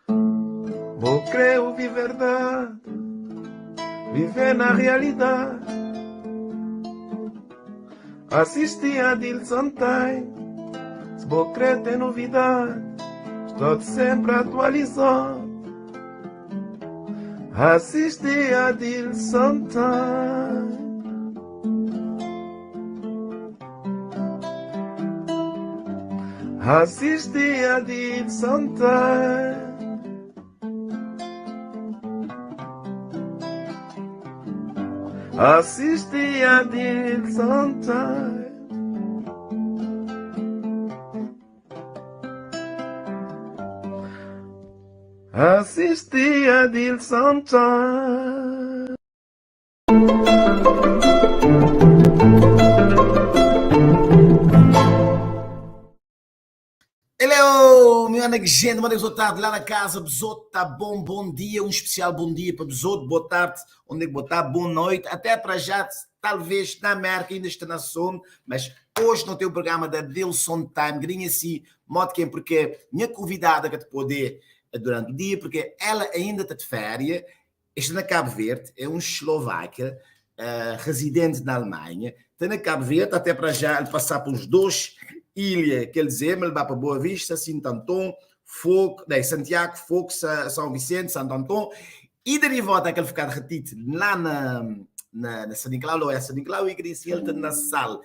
Vou crer ouvir verdade, viver na realidade. Assisti a Adilson Time, se vou crer ter novidade, estou sempre atualizado. Assisti a Adilson Time. Assisti a Adilson Time. Assisti a Adilson Time. Assisti a Adilson Time. Hello, meu amigo, gente, uma resultado lá na casa, Besoto, tá bom dia, um especial bom dia para Besoto, boa tarde, onde é que boa tarde, boa noite, até para já, talvez na América ainda está na zona, mas hoje não tem o programa da Adilson Time, grinha assim, modo que porque minha convidada que te poder durante o dia, porque ela ainda está de férias, está na Cabo Verde, é um eslovaca, residente na Alemanha, está na Cabo Verde, até para já ele passar pelos dois ilha, quer dizer, me levar para Boa Vista, Santo Antão, Fogo, Santiago, Fogo, São Vicente, Santo Antão, e derivado daquele ficar retido lá na São Nicolau, ou é São Nicolau, e que ele está na sala,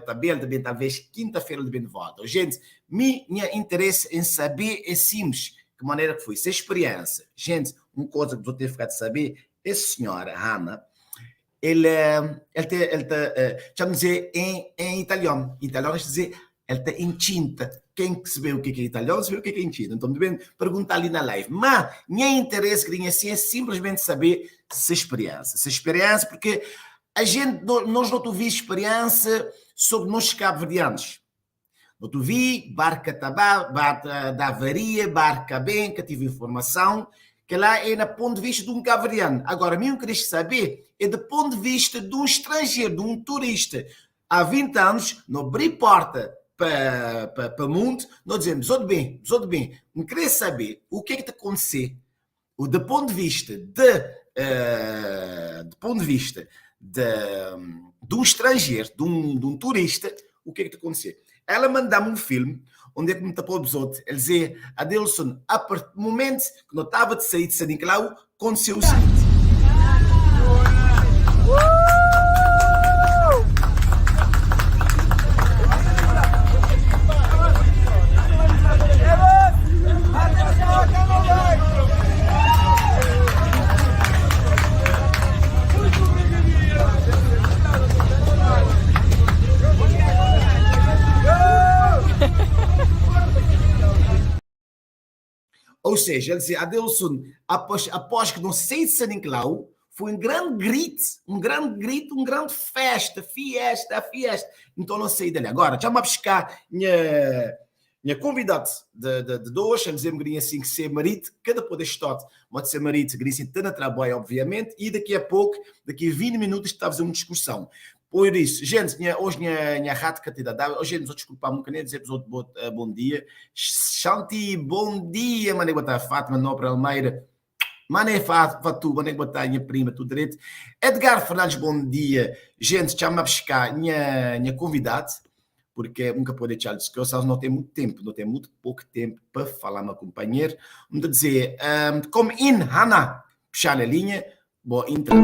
também, talvez quinta-feira ele vem de volta. Gente, minha interesse em saber é simples, que maneira que foi, essa experiência. Gente, uma coisa que eu tenho ficado de saber, essa senhora, Hannah, ele vamos dizer em italiano. Italiano quer dizer, ele está incinta. Quem sabe o que é italiano, sabe o que é incinta. Então, devem perguntar ali na live. Mas, meu interesse, que assim, é simplesmente saber essa experiência, porque a gente, nós não tivemos experiência sobre nós cabo-verdianos. Não tive barca da avaria, barca bem, que tive informação, que lá é no ponto de vista de um cabo-verdiano. Agora, mesmo que queres saber, é do ponto de vista de um estrangeiro, de um turista. Há 20 anos, não abri porta para o mundo, nós dizemos, tudo bem, não queria saber o que é que te aconteceu. Do ponto de vista de um estrangeiro, de um turista, o que é que te aconteceu? Ela mandou-me um filme onde é que me tapou os outros. Ele dizia, Adilson, a partir do momento que não estava de sair de São Nicolau, aconteceu o seguinte. Ou seja, ele dizia, Adilson, após que não sei de São Nicolau, foi um grande grito, uma grande festa. Então não sei dele. Agora, já me a buscar minha convidada de hoje, ele dizia-me assim que ser marido, cada poder estar, pode ser marido, que está na trabalho, obviamente, e daqui a pouco, daqui a 20 minutos, está a fazer uma discussão. Por isso, gente, hoje minha rádio catedral, hoje nos desculpar um bocadinho, dizer-vos outro bom dia. Shanti, bom dia, mané botar Fátima, Nobre Almeida, mané Fatu, mané botar minha prima, tudo direito. Edgar Fernandes, bom dia. Gente, chama a buscar minha convidada, porque nunca pode deixar de discussão, não tem muito tempo, não tem muito pouco tempo para falar meu companheiro. Vamos dizer, como in, Hannah, puxar a linha, bom, então.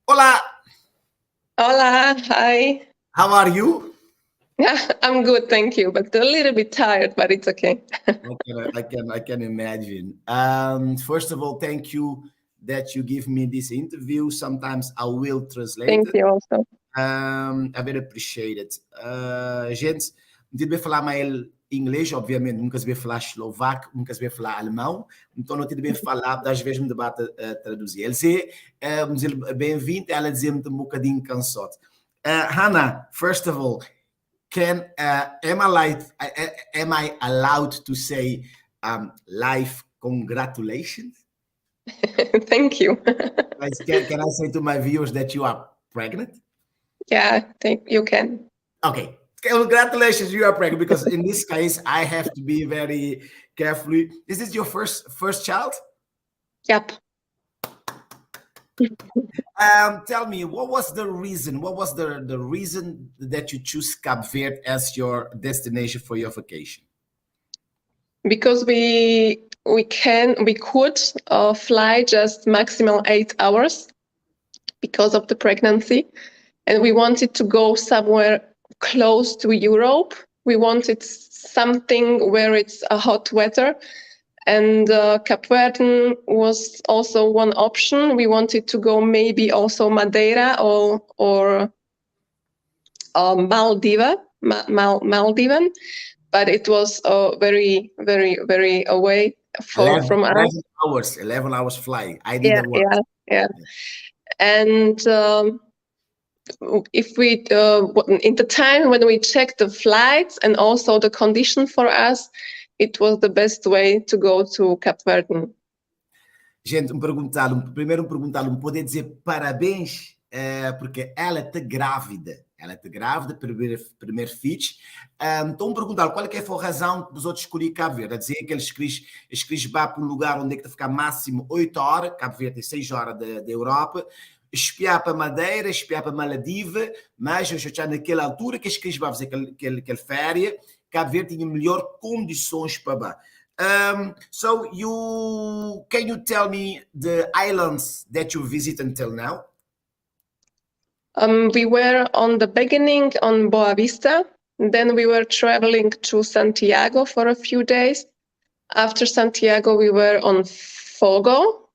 Olá! Hola, hi. How are you? I'm good, thank you, but a little bit tired, but it's okay. I can imagine. First of all, thank you that you give me this interview. Sometimes I will translate Thank it. you also. I very appreciate it. Gente, não tive falar mais inglês, obviamente, nunca se falar eslovaco, nunca se falar alemão, então não tive falar, às vezes me debate a traduzir. Ele dizia, bem-vindo, ela dizia-me um bocadinho cansado. Hannah, first of all, am I allowed to say life congratulations? Thank you. Can I say to my viewers that you are pregnant? Yeah, I think you can. Okay. Congratulations, you are pregnant, because in this case, I have to be very careful. Is this your first child? Yep. Tell me, what was the reason? What was the reason that you choose Cabo Verde as your destination for your vacation? Because we could fly just maximal 8 hours because of the pregnancy, and we wanted to go somewhere close to Europe. We wanted something where it's a hot weather, and Cape Verde was also one option. We wanted to go maybe also Madeira or Maldives, but it was very, very, very away from us. 11 hours flight. I did Yeah, that once. yeah. And if we in the time when we checked the flights and also the condition for us, it was the best way to go to Cape Verde. Gente, primeiro perguntar-lhe, poder dizer parabéns, porque ela está grávida. Ela está grávida, primeiro filho. Então, perguntar qual é que foi a razão que os outros escolheram Cabo Verde. A dizer que eles queriam para um lugar onde é que ficar máximo 8 horas, Cabo Verde tem 6 horas da Europa, espiar para Madeira, espiar para Maldives, mas eu já naquela altura que eles queriam fazer aquele férias, Cabo Verde tinha melhor condições para lá. So can you tell me the islands that you visit until now? We were on the beginning on Boa Vista. Then we were traveling to Santiago for a few days. After Santiago, we were on Fogo.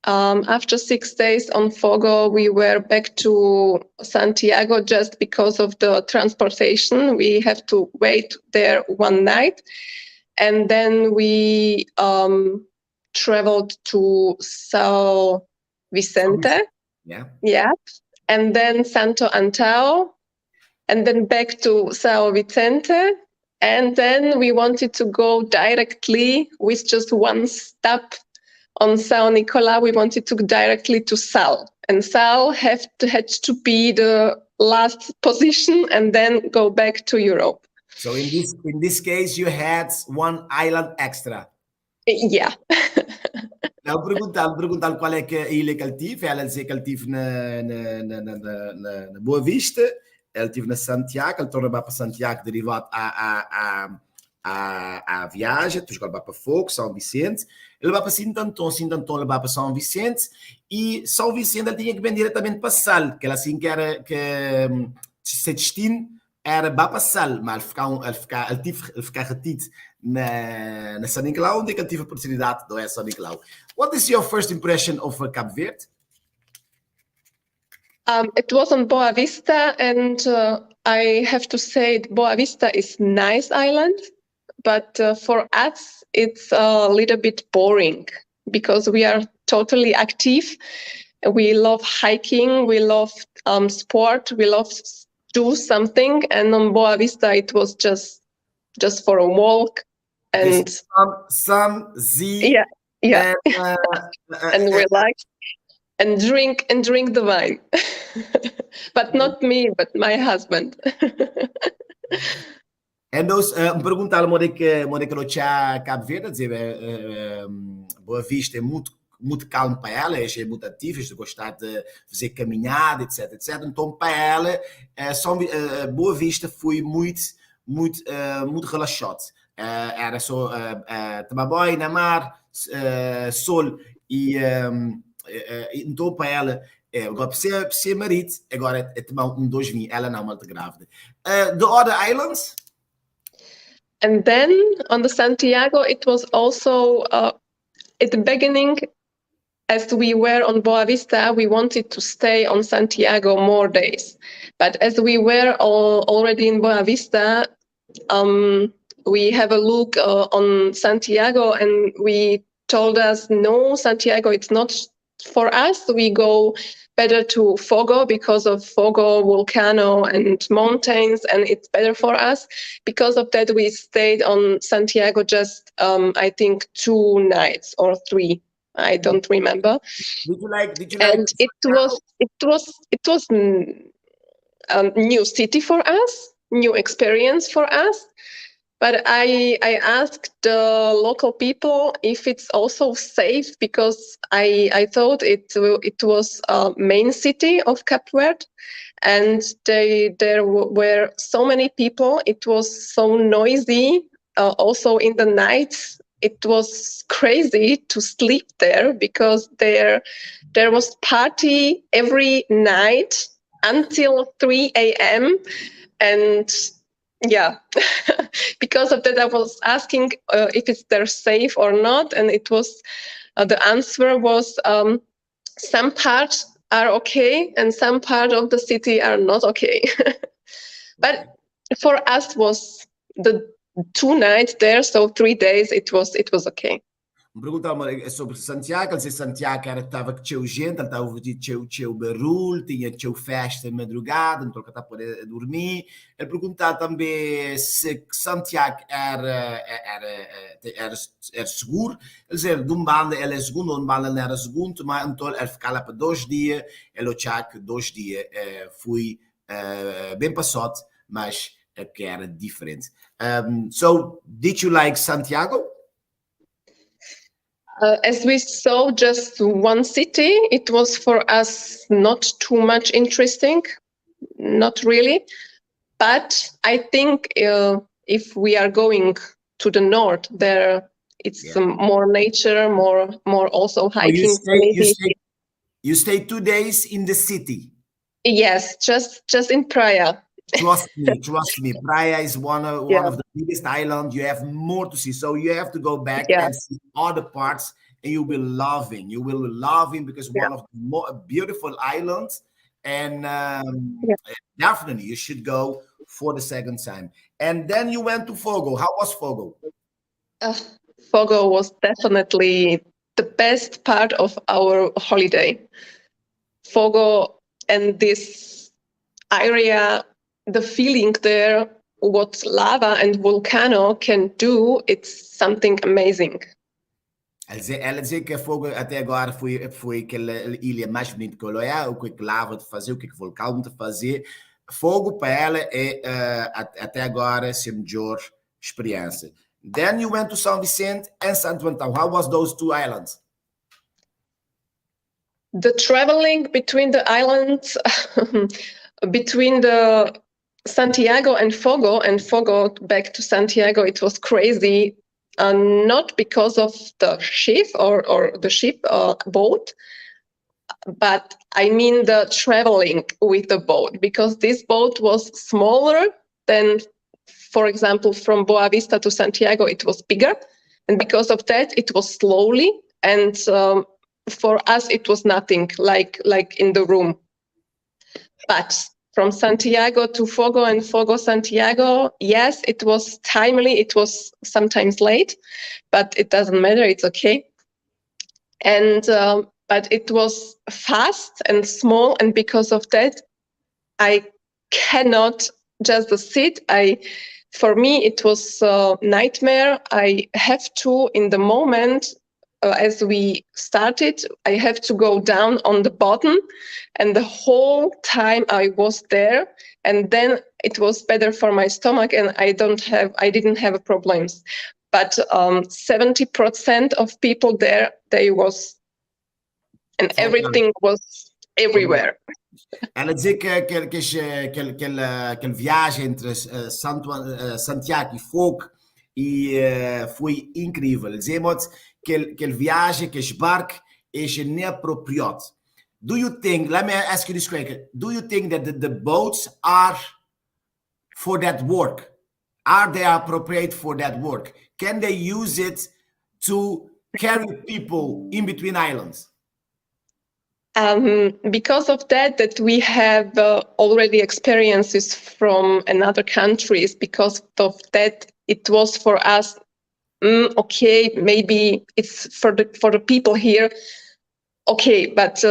After 6 days on Fogo, we were back to Santiago just because of the transportation. We have to wait there one night. And then we traveled to São Vicente. Yeah. And then Santo Antão. And then back to São Vicente. And then we wanted to go directly with just one stop on São Nicolau. We wanted to go directly to Sal. And Sal had to be the last position and then go back to Europe. So in this case, you had one island extra. Yeah. Não, perguntar qual é que a ilha que ele tive. Ela dizia que ele tive na Boa Vista, ele tive na Santiago, ele torna para Santiago derivado à viagem, depois ele vai para Fogo, São Vicente, ele vai para Sintantão, ele vai para São Vicente, e São Vicente ele tinha que vir diretamente para Sal, que era assim que era, que se destino era para Sal, mas ele ficar retido na São Nicolau, onde ele teve a oportunidade de ir a São Nicolau. What is your first impression of Cabo Verde? It was on Boa Vista, and I have to say Boa Vista is nice island, but for us it's a little bit boring because we are totally active. We love hiking, we love sport, we love do something, and on Boa Vista it was just for a walk and sun, yeah, and relax. And drink the wine, but not me, but my husband. E nós perguntaram onde é que ela tinha Cabo Verde, dizer, Boa Vista é muito calmo para ela, é muito ativa, é gostar de fazer caminhada, etc, etc. Então, para ela, Boa Vista foi muito relaxante. Era só tomar banho na mar, sol e... então para ela agora para ser marido agora é tomar 2 vinhos, ela não, malta grávida. The other islands, and then on the Santiago it was also at the beginning, as we were on Boa Vista, we wanted to stay on Santiago more days, but as we were already in Boa Vista, we have a look on Santiago and we told us no, Santiago it's not for us. We go better to Fogo because of Fogo volcano and mountains, and it's better for us. Because of that, we stayed on Santiago just I think 2 nights or 3. I don't remember. Did you like and it was new city for us, new experience for us. But I asked the local people if it's also safe, because I thought it was a main city of Cape Verde, and there were so many people. It was so noisy. Also in the night, it was crazy to sleep there, because there was party every night until 3 a.m. and yeah, because of that, I was asking if it's there safe or not, and it was the answer was some parts are okay and some part of the city are not okay. But for us was the 2 nights there, so 3 days. It was okay. Me perguntava sobre Santiago, ele disse Santiago estava cheio gente, ele estava cheio barulho, tinha cheio festa de madrugada, não estava a poder dormir. Ele perguntava também se Santiago era seguro. Ele dizia, de um bando ele é segundo, de um bando ele não era segundo, mas então ele ficava lá para 2 dias, ele achava que 2 dias foi bem passado, mas é que era diferente. So, did you like Santiago? As we saw just one city, it was for us not too much interesting, not really. But I think if we are going to the north, there it's more nature, more also hiking. You stay 2 days in the city. Yes, just in Praia. Trust me. Praia is one of the biggest islands. You have more to see. So you have to go back and see other parts, and you will love it. You will love it because one of the more beautiful islands. And definitely you should go for the second time. And then you went to Fogo. How was Fogo? Fogo was definitely the best part of our holiday. Fogo and this area, the feeling there, what lava and volcano can do, it's something amazing. Ela dizia que Fogo até agora foi aquela ilha mais bonita que eu olhei, o que lava de fazer, o que vulcão de fazer. Fogo para ela é até essa a melhor experiência. Then you went to São Vicente and Santo Antão. How was those 2 islands? The traveling between the islands, between the Santiago and Fogo back to Santiago, it was crazy. Not because of the ship or the ship boat, but I mean the traveling with the boat, because this boat was smaller than, for example, from Boa Vista to Santiago, it was bigger. And because of that, it was slowly. And for us, it was nothing like in the room. But from Santiago to Fogo and Fogo Santiago, yes, it was timely. It was sometimes late, but it doesn't matter. It's okay. And but it was fast and small, and because of that, I cannot just sit. For me, it was a nightmare. I have to, in the moment, as we started, I have to go down on the bottom, and the whole time I was there, and then it was better for my stomach, and I didn't have problems. But 70% of people there, and everything was everywhere. Ela dizia que aquela viagem entre Santiago e Fogo foi incrível. Ela dizia que aquela viagem, que esse barco é inapropriado. Do you think, let me ask you this question, do you think that the boats are for that work? Are they appropriate for that work? Can they use it to carry people in between islands? Because of that we have already experiences from another countries. Because of that, it was for us, okay, maybe it's for the people here, okay, but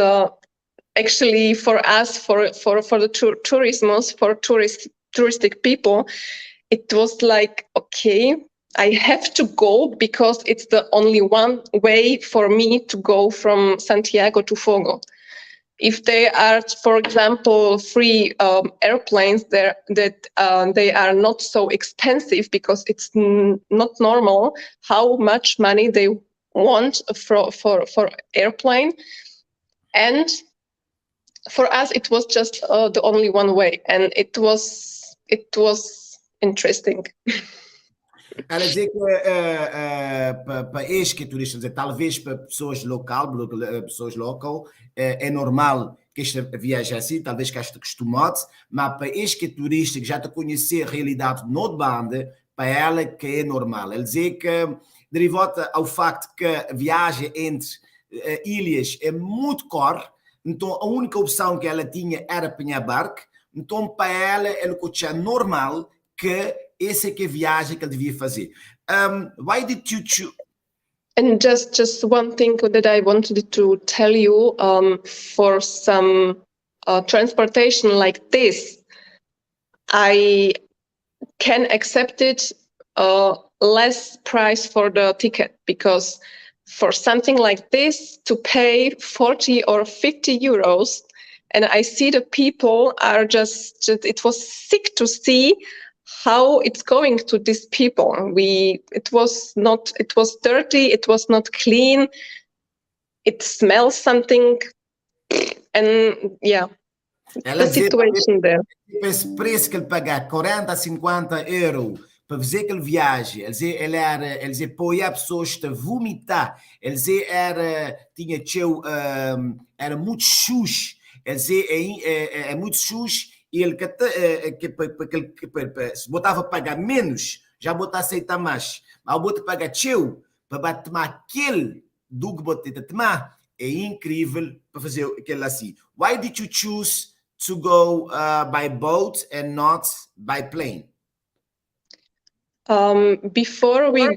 actually for us, for the tourism, for touristic people, it was like, okay, I have to go because it's the only one way for me to go from Santiago to Fogo. if they are, for example, free airplanes, that they are not so expensive because it's not normal how much money they want for airplane. And for us, it was just the only one way, and it was interesting. Ela dizer que para ex-turistas, talvez para pessoas local, é normal que esta viagem assim, talvez que esta acostumado, mas para ex-turista que já te conhecer a realidade no banda, para ela que é normal. Ela dizer que, derivado ao facto que a viagem entre ilhas é muito caro, então a única opção que ela tinha era apanhar barco, então para ela é normal que essa é que é a viagem que ele devia fazer. Why did you choose? And just one thing that I wanted to tell you, for some transportation like this, I can accept it less price for the ticket, because for something like this to pay 40 or 50 euros, and I see the people are just it was sick to see how it's going to these people. It was dirty, it was not clean, it smells something, and yeah, Ela the situation there. Esse preço que ele pagar 40 a 50 euros para fazer aquela viagem, eles apoiam pessoas a vomitar, era muito sujo, é muito sujo. E ele se botava a pagar menos, já botava a aceitar mais. Mas botava a pagar teu para tomar aquele do que botava a tomar, é incrível para fazer aquilo assim. Why did you choose to go by boat and not by plane? Before we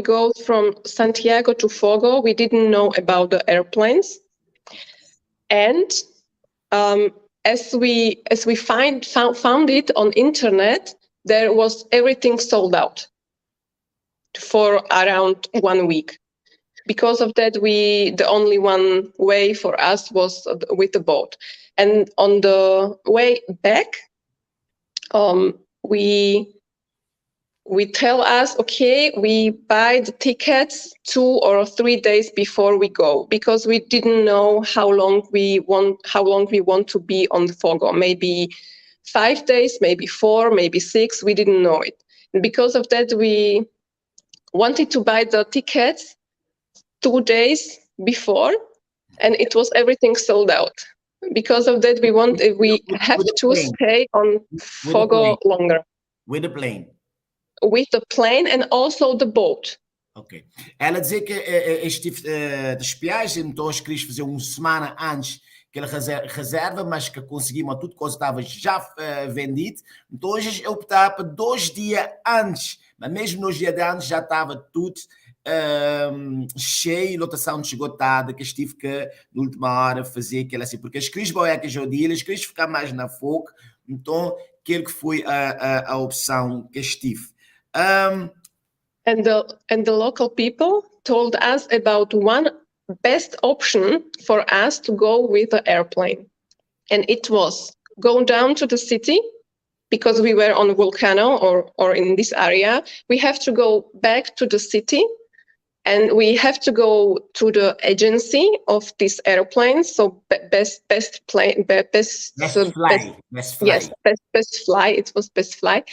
go from Santiago to Fogo, we didn't know about the airplanes, and as we found it on internet, there was everything sold out for around 1 week. Because of that, the only one way for us was with the boat. And on the way back, we tell us, okay, we buy the tickets 2 or 3 days before we go, because we didn't know how long we want to be on the Fogo. Maybe 5 days, maybe 4, maybe 6. We didn't know it. And because of that, we wanted to buy the tickets 2 days before, and it was everything sold out. Because of that, we have to stay on Fogo longer. With the plane. With the plane and also the boat. Ok. Ela dizia que este das viagens, então eles queriam fazer uma semana antes que ele reserva, mas que conseguimos tudo que estava já vendido. Então hoje eu optava para 2 dias antes, mas mesmo nos dias de antes já estava tudo cheio, lotação esgotada, que estive que na última hora fazer aquilo assim, porque as queriam boiar que eu dia, eles queriam ficar mais na fogo, então aquilo que foi a opção que estive. And the local people told us about one best option for us to go with the airplane, and it was go down to the city, because we were on a volcano or in this area. We have to go back to the city, and we have to go to the agency of this airplane. So best fly. Yes, best fly. It was best fly.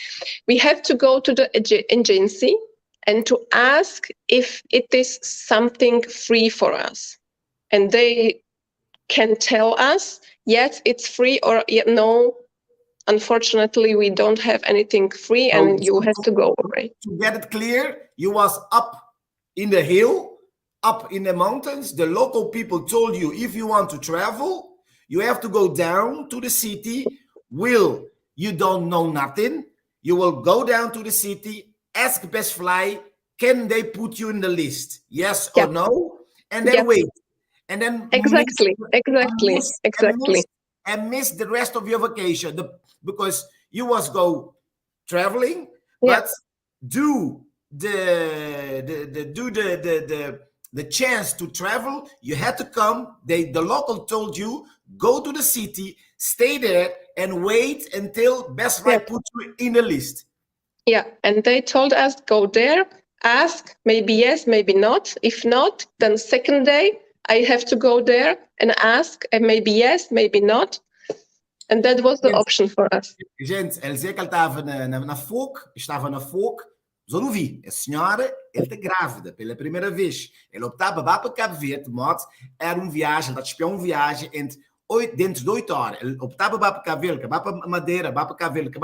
We have to go to the agency and to ask if it is something free for us, and they can tell us yes, it's free, or no, unfortunately we don't have anything free, and you have to go away. To get it clear, you was up in the hill, up in the mountains. The local people told you, if you want to travel, you have to go down to the city. You don't know nothing. You will go down to the city, ask Best Fly, can they put you in the list? Yes or no? And then wait. And then exactly. And miss the rest of your vacation because you was go traveling, Yeah. but do the the chance to travel, you had to come. The local told you, go to the city, stay there, and wait until Best Buy put you in the list. Yeah, and they told us, go there, ask, maybe yes, maybe not. If not, then second day, I have to go there and ask, and maybe yes, maybe not. And that was the option for us. Gente, ela dizia que ela estava estava na FOC, mas eu não vi. A senhora, ela está grávida pela primeira vez. Ela optava para Cabo Verde, de modo, era uma viagem, ela espiou uma viagem dentro de 8 horas. Ela optava para Cabo Verde, para Madeira, para Cabo Verde,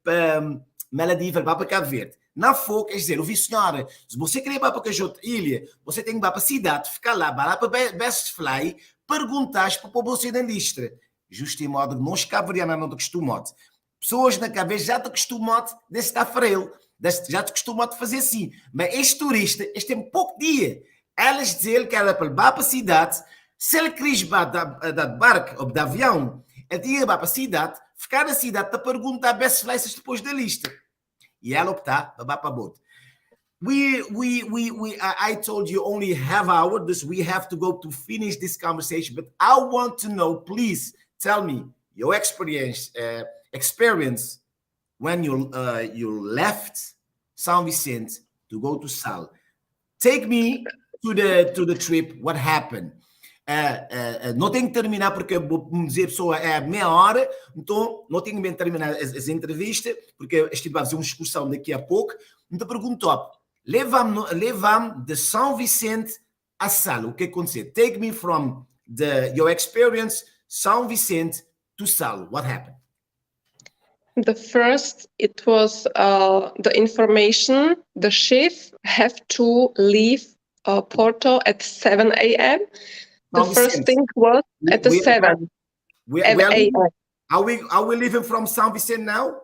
para Maldiva, para Cabo Verde. Na FOC, quer dizer, eu vi, senhora, se você querer ir para qualquer outra ilha, você tem que ir para a cidade, ficar lá para Best Fly, perguntar para você na lista. Justo em modo que nós cabo-verdianos não estão acostumados. Pessoas na cabeça já estão acostumadas de estar frail, já estão acostumadas a fazer assim. Mas este turista, este tem pouco dia. Elas dizem que ela para levar para a cidade, se ele queria ir de barco ou de avião, ele tinha que ir para a cidade, ficar na cidade para perguntar best places depois da lista. E ela optar para a bote. I told you only half hour, thus we have to go to finish this conversation, but I want to know, please, tell me your experience when you left São Vicente to go to Sal. Take me to the trip. What happened? Não tenho que terminar porque vou dizer a pessoa é meia hora, então não tenho que terminar as entrevistas porque estive a fazer uma excursão daqui a pouco. Então pergunto, leva-me de São Vicente a Sal. O que aconteceu? Take me from your experience São Vicente to Sal. What happened? The first, it was the information. The ship have to leave Porto at 7 a.m. The first thing was at the 7 a.m. Are we leaving from São Vicente now?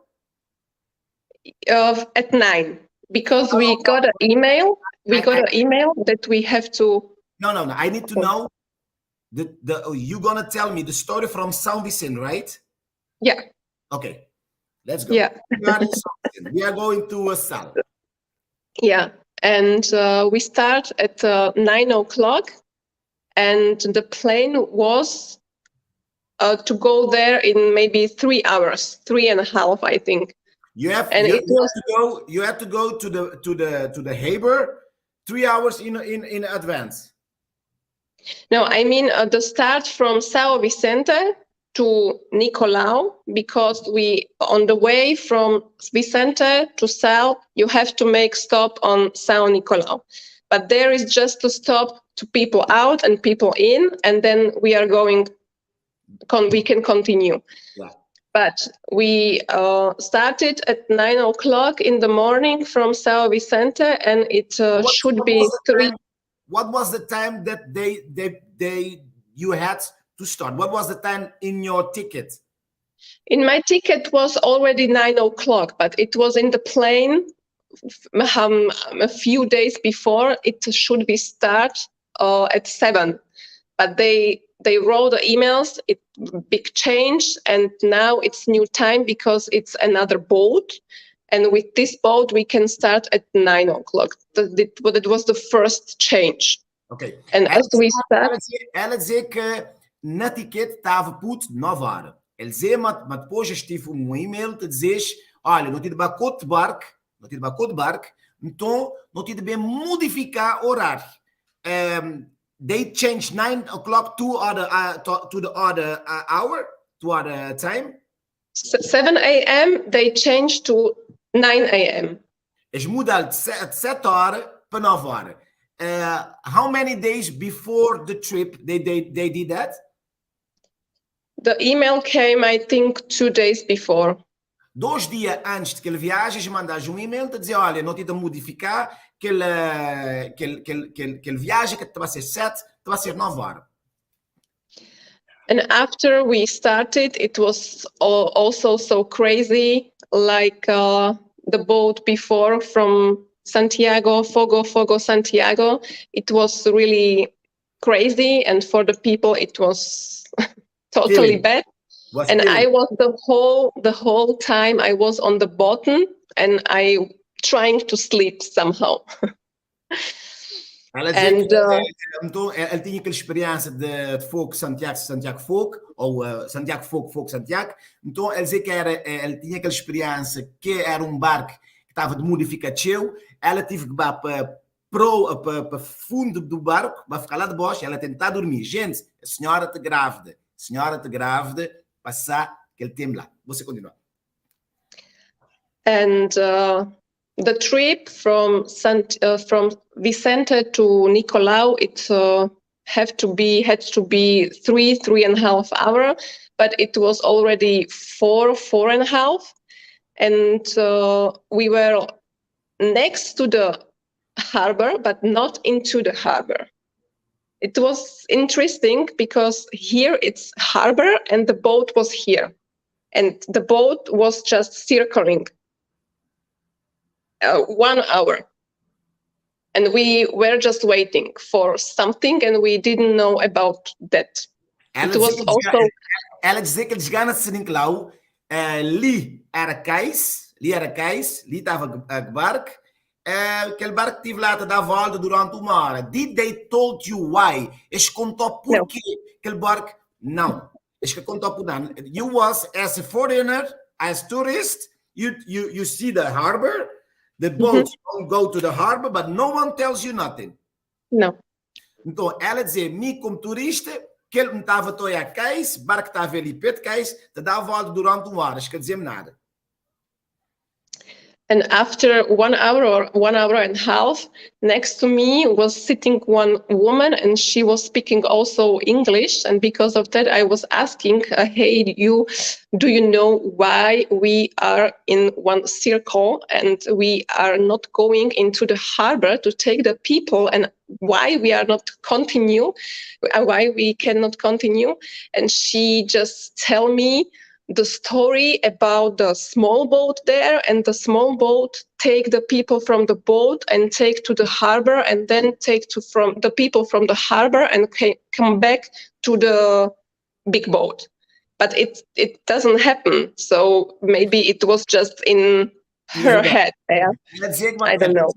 At 9, because we got an email. We got an email that we have to. No. I need to know. You're gonna tell me the story from São Vicente, right? Yeah. Okay, let's go. Yeah. We are going to Sal. Yeah, and we start at 9 o'clock, and the plane was to go there in maybe 3 hours, 3.5, I think. You have to go to the harbor 3 hours in advance. No, I mean the start from São Vicente to Nicolau, because we on the way from Vicente to Sal, you have to make stop on São Nicolau. But there is just to stop to people out and people in, and then we are going. We can continue. Yeah. But we started at 9 o'clock in the morning from São Vicente, and it should be 3. What was the time that you had to start? What was the time in your ticket? In my ticket was already 9 o'clock, but it was in the plane a few days before. It should be start at 7, but they wrote the emails. It big change, and now it's new time because it's another boat. And with this boat, we can start at 9 o'clock. That was the first change. Okay. And as we start... Ela dizia que na ticket estava puto 9 horas. Ele dizia, mas depois eu tive um e-mail que dizia, olha, não tive bacot de barco, então não tive bem modificar o horário. They changed 9 o'clock to the other hour, to other time. 7 a.m. they changed to 9 a.m. Eles mudaram de 7 horas para 9 horas. How many days before the trip they did that? The email came, I think, 2 days before. 2 dias antes de que ele viaje, mandaram um e-mail para dizer, olha, não te modificar que ele viaje, que vai ser 7, vai ser 9 horas. And after we started, it was also so crazy, like the boat before from Santiago, Fogo, Santiago. It was really crazy, and for the people, it was totally bad. I was the whole time I was on the bottom, and I trying to sleep somehow. Ela dizia que então, ele tinha aquela experiência de fogo Santiago Fogo, ou Santiago Fogo Santiago. Então ele dizia que ele tinha aquela experiência que era um barco que estava de modificação. Ela teve que ir para fundo do barco, para ficar lá de baixo, ela tentar dormir. Gente, a senhora está grávida, passar aquele tempo lá. Você continua. And the trip from Vicente to Nicolau, it had to be 3.5 hours, but it was already 4.5, and we were next to the harbor, but not into the harbor. It was interesting because here it's harbor and the boat was here, and the boat was just circling 1 hour, and we were just waiting for something, and we didn't know about that. Ela dizia que eles ganham São Nicolau, ali era cais, ali estava a barco, aquele barco tive lá a dar volta durante 1 hora. Did they told you why? Eles contou por quê aquele barco? Não. Eles contou por nada. You was as a foreigner, as tourist, you see the harbor. The boats don't go to the harbor, but no one tells you nothing. No. Então, ela dizia, me como turista, que ele me estava a a cais, barco estava ali perto de cais, te dá a volta durante 1 hora, quer dizer nada. And after 1 hour or 1.5 hours, next to me was sitting one woman, and she was speaking also English. And because of that, I was asking, hey, do you know why we are in one circle and we are not going into the harbor to take the people, and why we cannot continue? And she just tell me the story about the small boat there, and the small boat take the people from the boat and take to the harbor, and then take from the people from the harbor and come back to the big boat. But it doesn't happen. So maybe it was just in her head. Yeah. I don't know.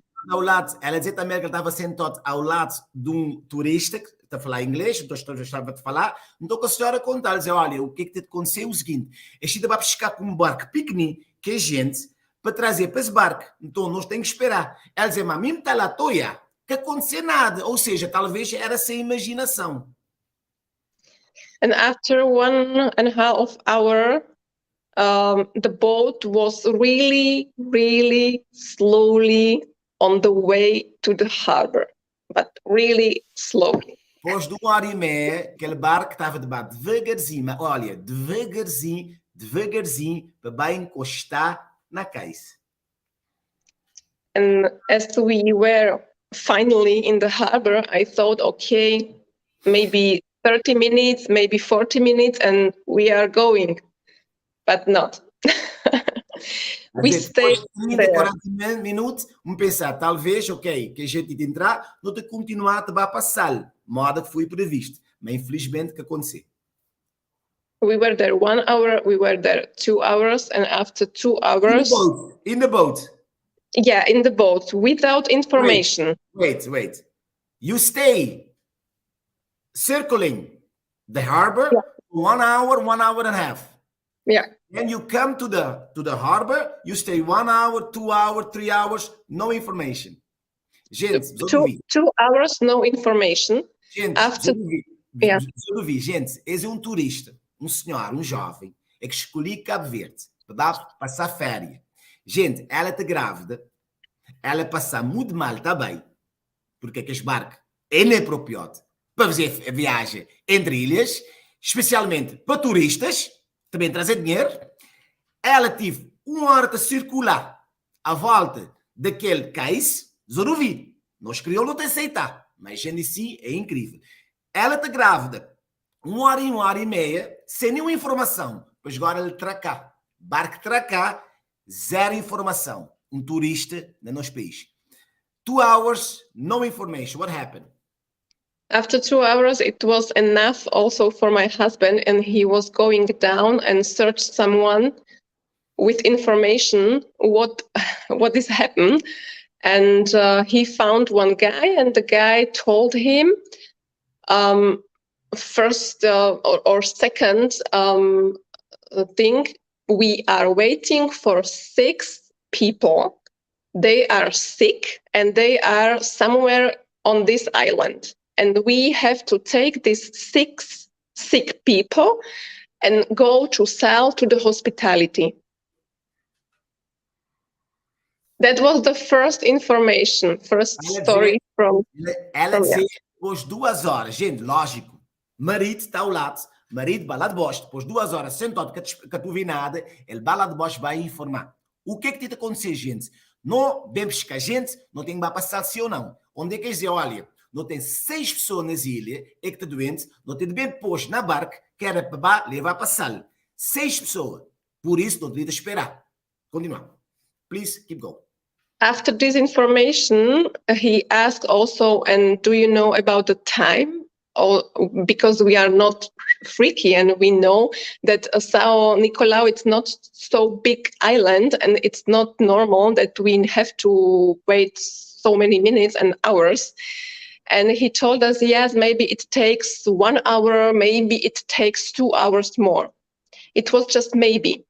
Ela dizia também que ela estava sentado ao lado de turista que está a falar inglês, então eu estava a falar. Então a senhora conta, ela dizia, olha, o que é que te aconteceu é o seguinte, este vai pescar com um barco pequenino, que é gente, para trazer para esse barco. Então nós temos que esperar. Ela dizia, mas mesmo está lá toia, que aconteceu nada. Ou seja, talvez era sem imaginação. And after 1.5 hours, the boat was really, really slowly on the way to the harbor, but really slowly. Depois de 1 hora e meia, aquele barco estava devagarzinho, olha, devagarzinho, para encostar na cais. And as we were finally in the harbor, I thought, okay, maybe 30 minutes, maybe 40 minutes, and we are going, but not. We stayed there. 40 minutos, pensar, talvez, ok, que a gente de entrar, não te continuar a passar, moda que foi previsto, mas infelizmente que aconteceu. We were there 1 hour, we were there 2 hours, and after 2 hours... In the boat? Yeah, in the boat, without information. Wait. You stay circling the harbor 1 hour, 1.5 hours. Yeah. When you come to the harbor, you stay 1 hour, 2 hours, 3 hours, no information. Gente, 2 hours, no information. Gente, after... gente, esse é um turista, um senhor, um jovem, é que escolhi Cabo Verde para passar férias. Gente, ela está grávida, ela passa muito mal também, porque aquele barco é inapropriado para fazer a viagem entre ilhas, especialmente para turistas, também trazer dinheiro. Ela teve 1 hora de circular à volta daquele cais, Zoruvi. Nós crioulos não aceitar, mas a gente sim é incrível. Ela está grávida, 1 hora e meia, sem nenhuma informação. Pois agora ele tracar, barco tracar, zero informação. Um turista no nosso país. 2 hours, no information. What happened? After 2 hours, it was enough also for my husband, and he was going down and search someone with information what is happened. And he found one guy, and the guy told him, first or second thing, we are waiting for 6 people. They are sick and they are somewhere on this island. And we have to take these 6 sick people and go to sell to the hospitality. That was the first information, first story from... Ela dizia, depois 2 horas, gente, lógico, marido está ao lado, marido vai lá de baixo, depois 2 horas sentado com a tua vinada, ele vai lá de baixo, vai informar. O que é que tem de acontecer, gente? Não bebes com a gente, não tem que passar sim ou não. Onde é que dizer, olha, não tem 6 pessoas nas ilhas, é que está doente, não tem de bem depois na barca, que era para levar para a sala. 6 pessoas. Por isso, não tem de esperar. Continuamos. Please, keep going. After this information, he asked also, and do you know about the time? Or, because we are not freaky and we know that São Nicolau, it's not so big island and it's not normal that we have to wait so many minutes and hours. And he told us, yes, maybe it takes 1 hour, maybe it takes 2 hours more. It was just maybe.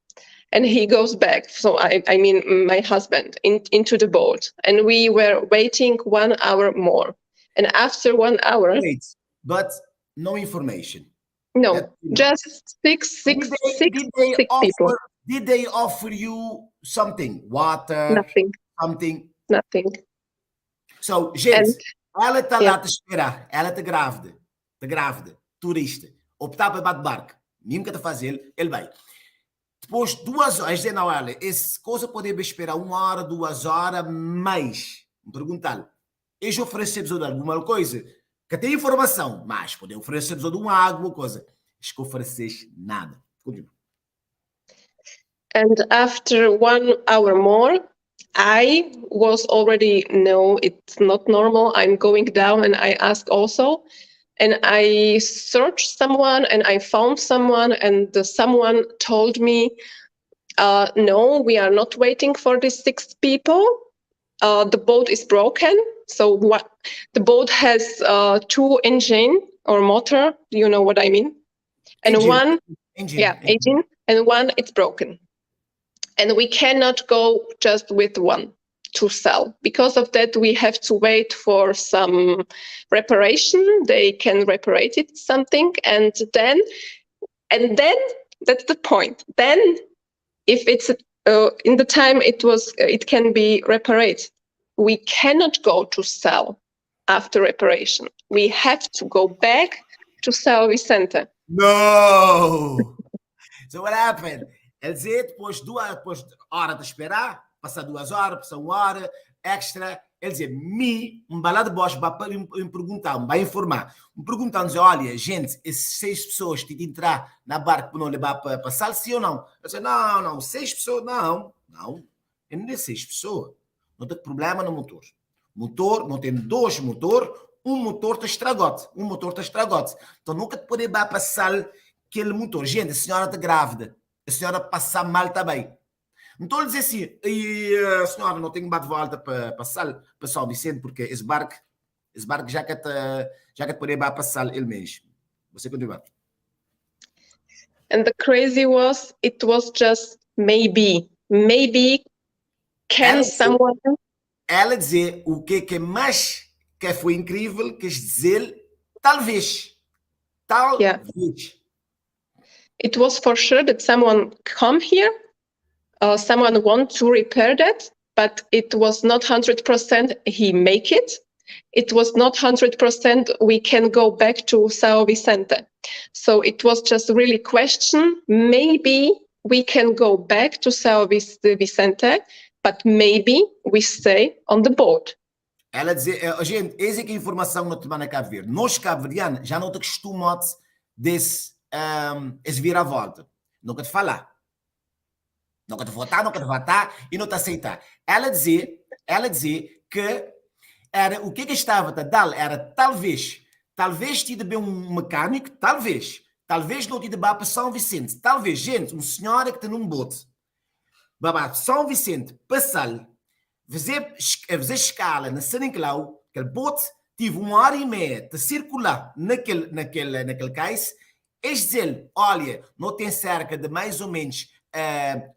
And he goes back, so I mean my husband, into the boat. And we were waiting 1 hour more. And after 1 hour... Wait, but no information. No, just six people. Did they offer you something? Water? Nothing. Something? Nothing. So, gente, ela está lá a te esperar. Ela está grávida, turista. Optar para bater barco. Mesmo que está fazendo, ele vai. Depois, 2 horas, dizer, não, olha, essa coisa pode esperar 1 hora, 2 horas, mais. Perguntar-lhe, eles oferecem alguma coisa? Que tem informação, mas pode oferecer de uma água, coisa. Eles que ofereces nada. Continua. And after 1 hour more, I was already, no, it's not normal. I'm going down, and I asked also. And I searched someone and I found someone, and someone told me, no, we are not waiting for these 6 people. The boat is broken. So the boat has 2 engine or motor. Do you know what I mean? And engine. And one it's broken. And we cannot go just with one to sell. Because of that, we have to wait for some reparation. They can reparate it something, and then that's the point. Then, if it's in the time it can be repaired, we cannot go to sell after reparation. We have to go back to São Vicente. No. So what happened? Ele dizia depois hora de esperar, passar 2 horas, passar 1 hora, extra. Ele dizia, um balado de bosta, vai me perguntar, vai informar. Me perguntando, olha, gente, essas 6 pessoas que entrar na barca para não levar para passar, sim ou não? Eu disse, não, 6 pessoas, não. Eu não é 6 pessoas. Não tem problema no motor. Motor, não tem 2 motores, um motor está estragado. Então nunca te pode passar aquele motor. Gente, a senhora está grávida. A senhora passa mal também. Então ele diz assim, a senhora não tem que dar de volta para São Vicente, porque esse barco já que te pode passar ele mesmo. Você continua. And the crazy it was just maybe. Maybe can someone... Ela dizer o que mais que foi incrível, quis dizer talvez. Yeah. It was for sure that someone come here, someone want to repair that, but it was not 100% he make it. It was not 100% we can go back to São Vicente. So it was just really question, maybe we can go back to São Vicente, but maybe we stay on the boat. Ela dizer, gente, essa é que a informação não te manda Cabo Verde. Nós, Cabo Verdeanos, já não te acostumamos desse vira-volta. Nunca te falar. Nunca te votar e não te aceitar. Ela dizia que era o que estava a dar era talvez te bem um mecânico, talvez não te para São Vicente, talvez, gente, um senhora que está num bote, babá, São Vicente, passar, fazer escala na São Nicolau, aquele bote tive 1h30 de circular naquele cais, eles dizem, olha, não tem cerca de mais ou menos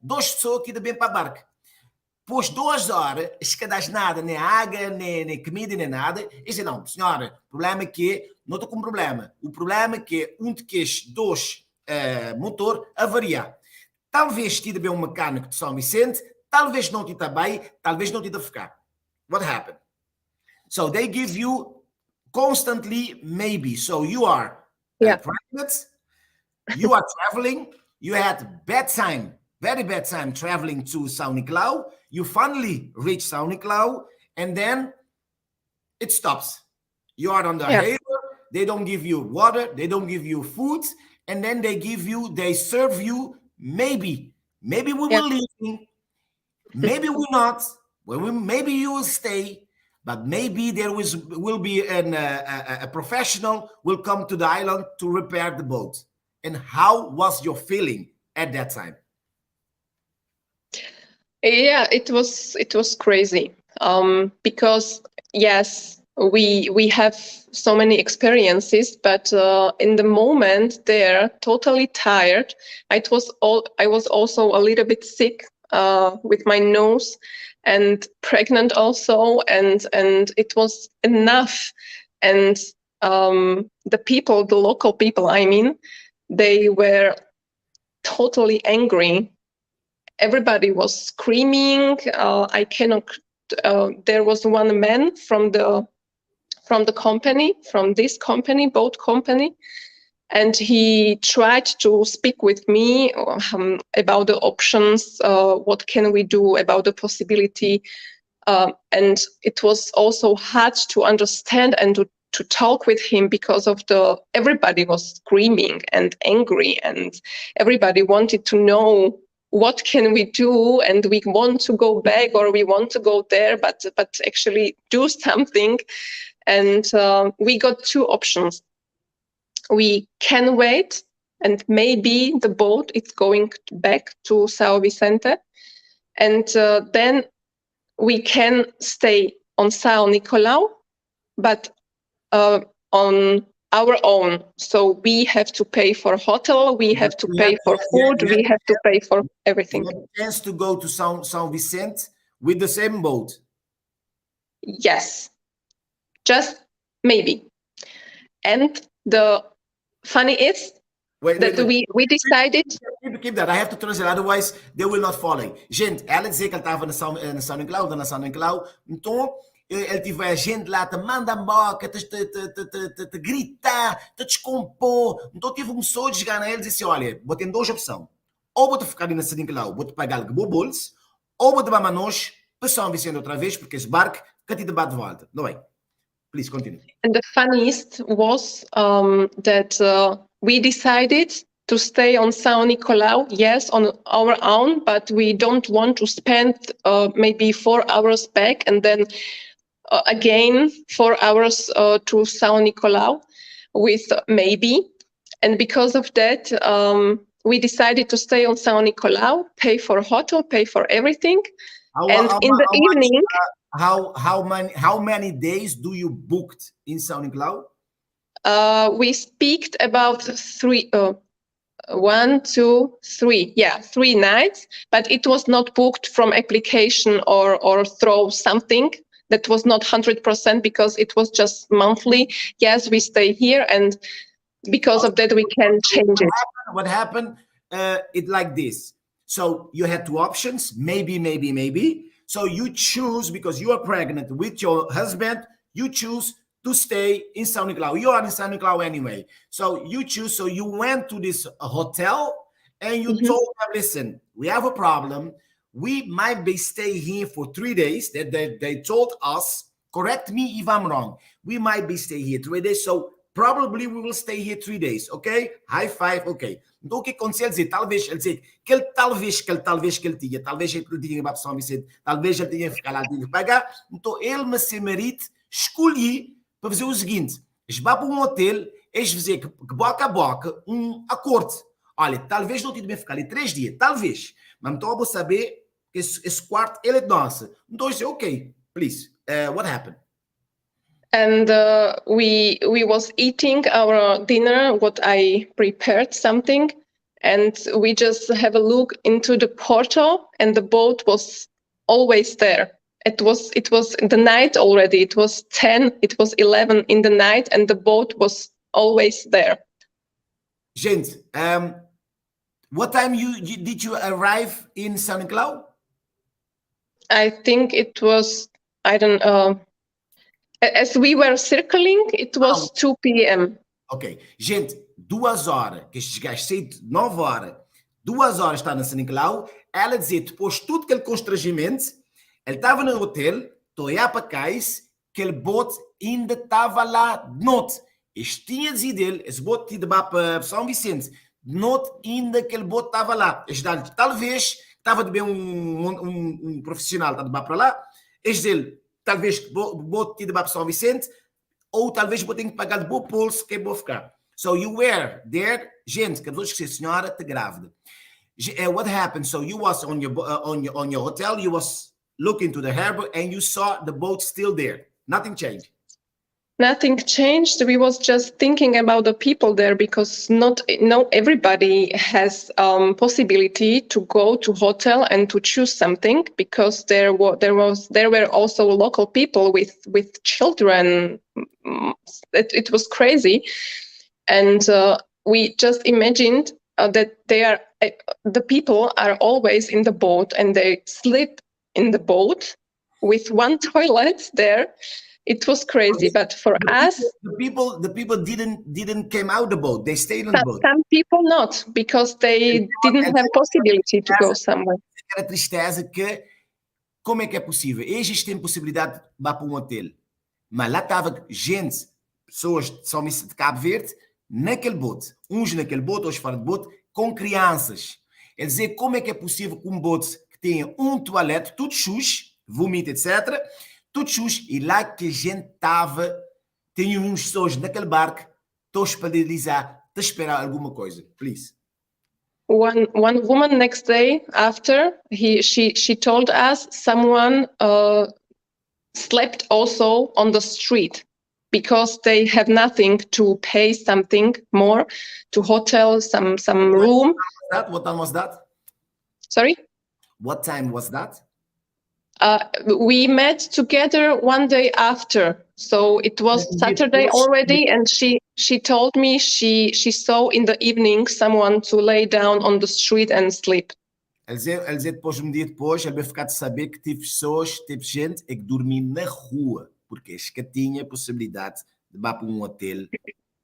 2 pessoas que bem para a barca. Pôs 2 horas, escadas nada, nem água, nem comida, nem nada. Eles dizem, não, senhora, o problema é que, não estou com problema, o problema é que daqueles 2 motor avaria. Talvez tive bem um mecânico de São Vicente, talvez não tive bem, talvez não tive a ficar. What happened? So they give you constantly maybe. So you are pregnant, you are traveling, you had bad time, very bad time traveling to São Nicolau, you finally reach São Nicolau, and then it stops. You are on the harbor, they don't give you water, they don't give you food, and then they serve you maybe we will leave, maybe we're not, maybe you will stay, but maybe there will be a professional will come to the island to repair the boat. And how was your feeling at that time? Yeah, it was crazy. Because yes, we have so many experiences, but in the moment there, totally tired. I was also a little bit sick with my nose, and pregnant also, and it was enough. And the local people, I mean, they were totally angry. Everybody was screaming. I cannot. There was one man from the company, from this company, boat company, and he tried to speak with me about the options. What can we do about the possibility? And it was also hard to understand and to talk with him because of everybody was screaming and angry, and everybody wanted to know what can we do, and we want to go back or we want to go there, but actually do something. And we got 2 options. We can wait, and maybe the boat is going back to São Vicente, and then we can stay on São Nicolau, but on our own. So we have to pay for hotel, we have to pay for food, we have to pay for everything. You have a chance to go to São Vicente with the same boat? Yes, just maybe. And the funny is that we decided... Keep that. I have to translate, otherwise they will not follow. Gente, ela dizia que ela estava na São Nicolau, então ele tive a gente lá, te manda boca, te gritar, te descompor. Então tive um só de chegar na ele e disse, olha, vou ter 2 opções. Ou vou te ficar ali na São Nicolau, vou te pagar algo bolso, ou vou te mandar nós para São Vicente outra vez, porque esse barco que te bate de volta. Não é? Please continue. And the funniest was that we decided to stay on São Nicolau, yes, on our own, but we don't want to spend maybe 4 hours back and then again 4 hours to São Nicolau with maybe. And because of that, we decided to stay on São Nicolau, pay for hotel, pay for everything. Evening... How many days do you booked in São Nicolau? We speak about 3, 1, 2, 3. Yeah, 3 nights, but it was not booked from application or through something. That was not 100% because it was just monthly. Yes, we stay here, and because of that we can change it. What happened? It like this. So you had 2 options, maybe. So you choose, because you are pregnant with your husband, you choose to stay in São Nicolau. You are in São Nicolau anyway. So you choose, so you went to this hotel and you told them, listen, we have a problem. We might be staying here for 3 days. They told us, correct me if I'm wrong. We might be staying here 3 days. So probably we will stay here 3 days. Okay? High five. Okay. Então o que aconteceu? Ele dizia que ele talvez ele tinha para São Vicente, talvez ele tinha que ficar lá, tinha que pagar. Então ele, mas seu marido, escolhi para fazer o seguinte: eles vão para um hotel, eles fazer que boca a boca um acordo. Olha, talvez não tinha bem ficar ali 3 dias, talvez. Mas então eu vou saber esse quarto, ele é nosso. Então, eu disse, ok, please, what happened? And we was eating our dinner, what I prepared something, and we just have a look into the portal, and the boat was always there. It was the night already. It was 10, it was 11 in the night, and the boat was always there. Gente, what time did you arrive in São Nicolau? I think it was, I don't know, as we were circling, it was 2 p.m. Ok. Gente, 2 horas, que estes gajos saíram de 9 horas, 2 horas está na São Nicolau, ela dizia, depois tudo aquele constrangimento, ele estava no hotel, estou a olhar para cá, aquele bote ainda estava lá de noite. Este tinha dizido ele, esse bote de para São Vicente, de noite ainda aquele bote estava lá. Este talvez estava de bem um profissional, está de para lá, este dele, talvez bote de para São Vicente, ou talvez vou ter que pagar de bom pulso, que é bom ficar. So you were there, gente, que vos que a senhora está grávida. What happened? So you was on your hotel, you was looking to the harbor, and you saw the boat still there. Nothing changed. Nothing changed. We was just thinking about the people there, because not everybody has possibility to go to hotel and to choose something, because there were also local people with children. It was crazy, and we just imagined that the people are always in the boat, and they sleep in the boat with one toilet there. It was crazy, but for us, the people didn't came out the boat. They stayed on the boat. Some people not, because they didn't have possibility to go somewhere. Era tristeza que como é que é possível? Eles têm possibilidade de ir para um hotel, mas lá estava gente, pessoas de São Vicente de Cabo Verde naquele bote, uns naquele bote, outros fora de bote, com crianças. É dizer, como é que é possível que um bote que tenha um toalete, tudo sujo, vomita, etc., tudo sujo, e lá que a gente estava, tinha uns pessoas naquele barco, estou a espalhar, a esperar alguma coisa. Please. One woman next day after she told us someone slept also on the street, because they have nothing to pay something more to hotel, some room. What time was that? Sorry? What time was that? We met together one day after, so it was Saturday already, and she told me she saw in the evening someone to lay down on the street and sleep. Ele dizia depois, um dia depois, ele vai ficar de saber que tive gente que dormia na rua, porque acho que tinha a possibilidade de ir para um hotel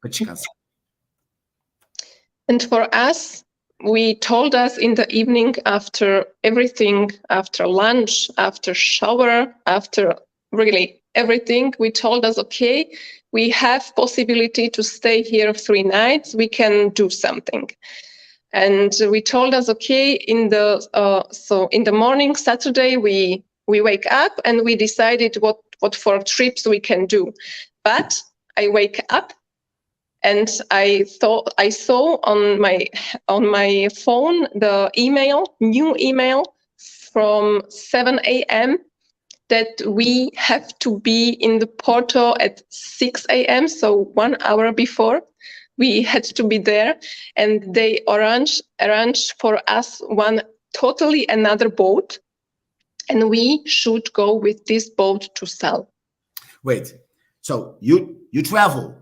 para descansar. And for us, we told us in the evening, after everything, after lunch, after shower, after really everything, we told us, okay, we have possibility to stay here 3 nights, we can do something. And we told us, okay, in the morning, Saturday, we wake up and we decided what for trips we can do. But I wake up and I saw on my phone the new email from 7 a.m. that we have to be in the Porto at 6 a.m. So 1 hour before we had to be there, and they arranged for us one totally another boat, and we should go with this boat to Sal. Wait, so you travel.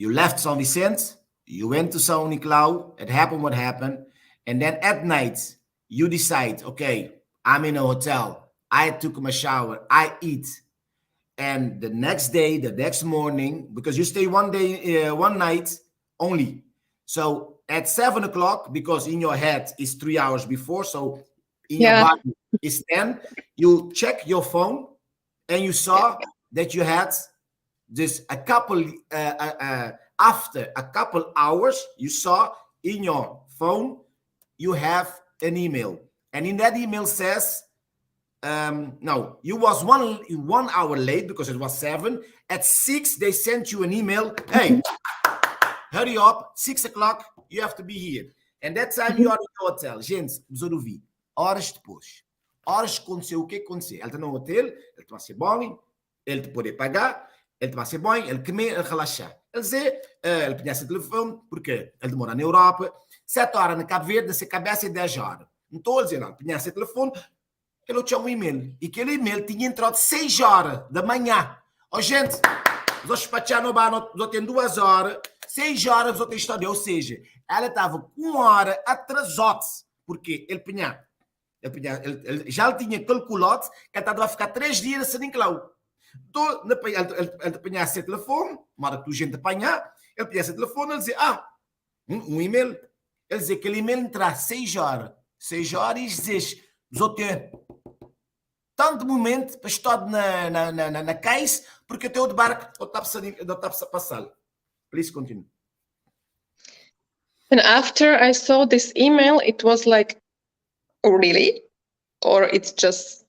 You left São Vicente, you went to São Nicolau, it happened what happened, and then at night, you decide, okay, I'm in a hotel, I took my shower, I eat, and the next day, the next morning, because you stay one night only. So at 7 o'clock, because in your head is 3 hours before, so in your body is 10, you check your phone, and you saw that you had just a couple after a couple hours, you saw in your phone you have an email, and in that email says no, you was one hour late because it was 7. At 6 they sent you an email, hey, hurry up, 6 o'clock you have to be here, and that time you are in the hotel. Gente, vos ouvi horas depois, Horas aconteceu o que aconteceu. Ele está no hotel, ele toma ser banho, ele te pode pagar, ele toma ser banho, ele comer, ele relaxar. Ele dizer, ele conhece o telefone, porque ele demora na Europa, 7 horas na Cabo Verde, se cabeça é 10 horas. Então ele diz, ele conhece o telefone, ele tinha um e-mail, e aquele e-mail tinha entrado 6 horas da manhã. Ó, gente, os despachar no bar, nós temos 2 horas, 6 horas, nós temos história. Ou seja, ela estava 1 hora atrasada-se, porque ele já tinha calculado que ele estava a ficar 3 dias a São Nicolau. Então, ele apanhava esse telefone, uma hora que a gente apanhar, ele apanhava esse telefone, ele dizia, um e-mail, ele dizia que aquele e-mail entrar 6 horas, 6 horas, e dizia, nós temos tanto momento para estar na case, porque eu tenho de barco, eu estava a passar. Please continue. And after I saw this email, it was like, really? Or it's just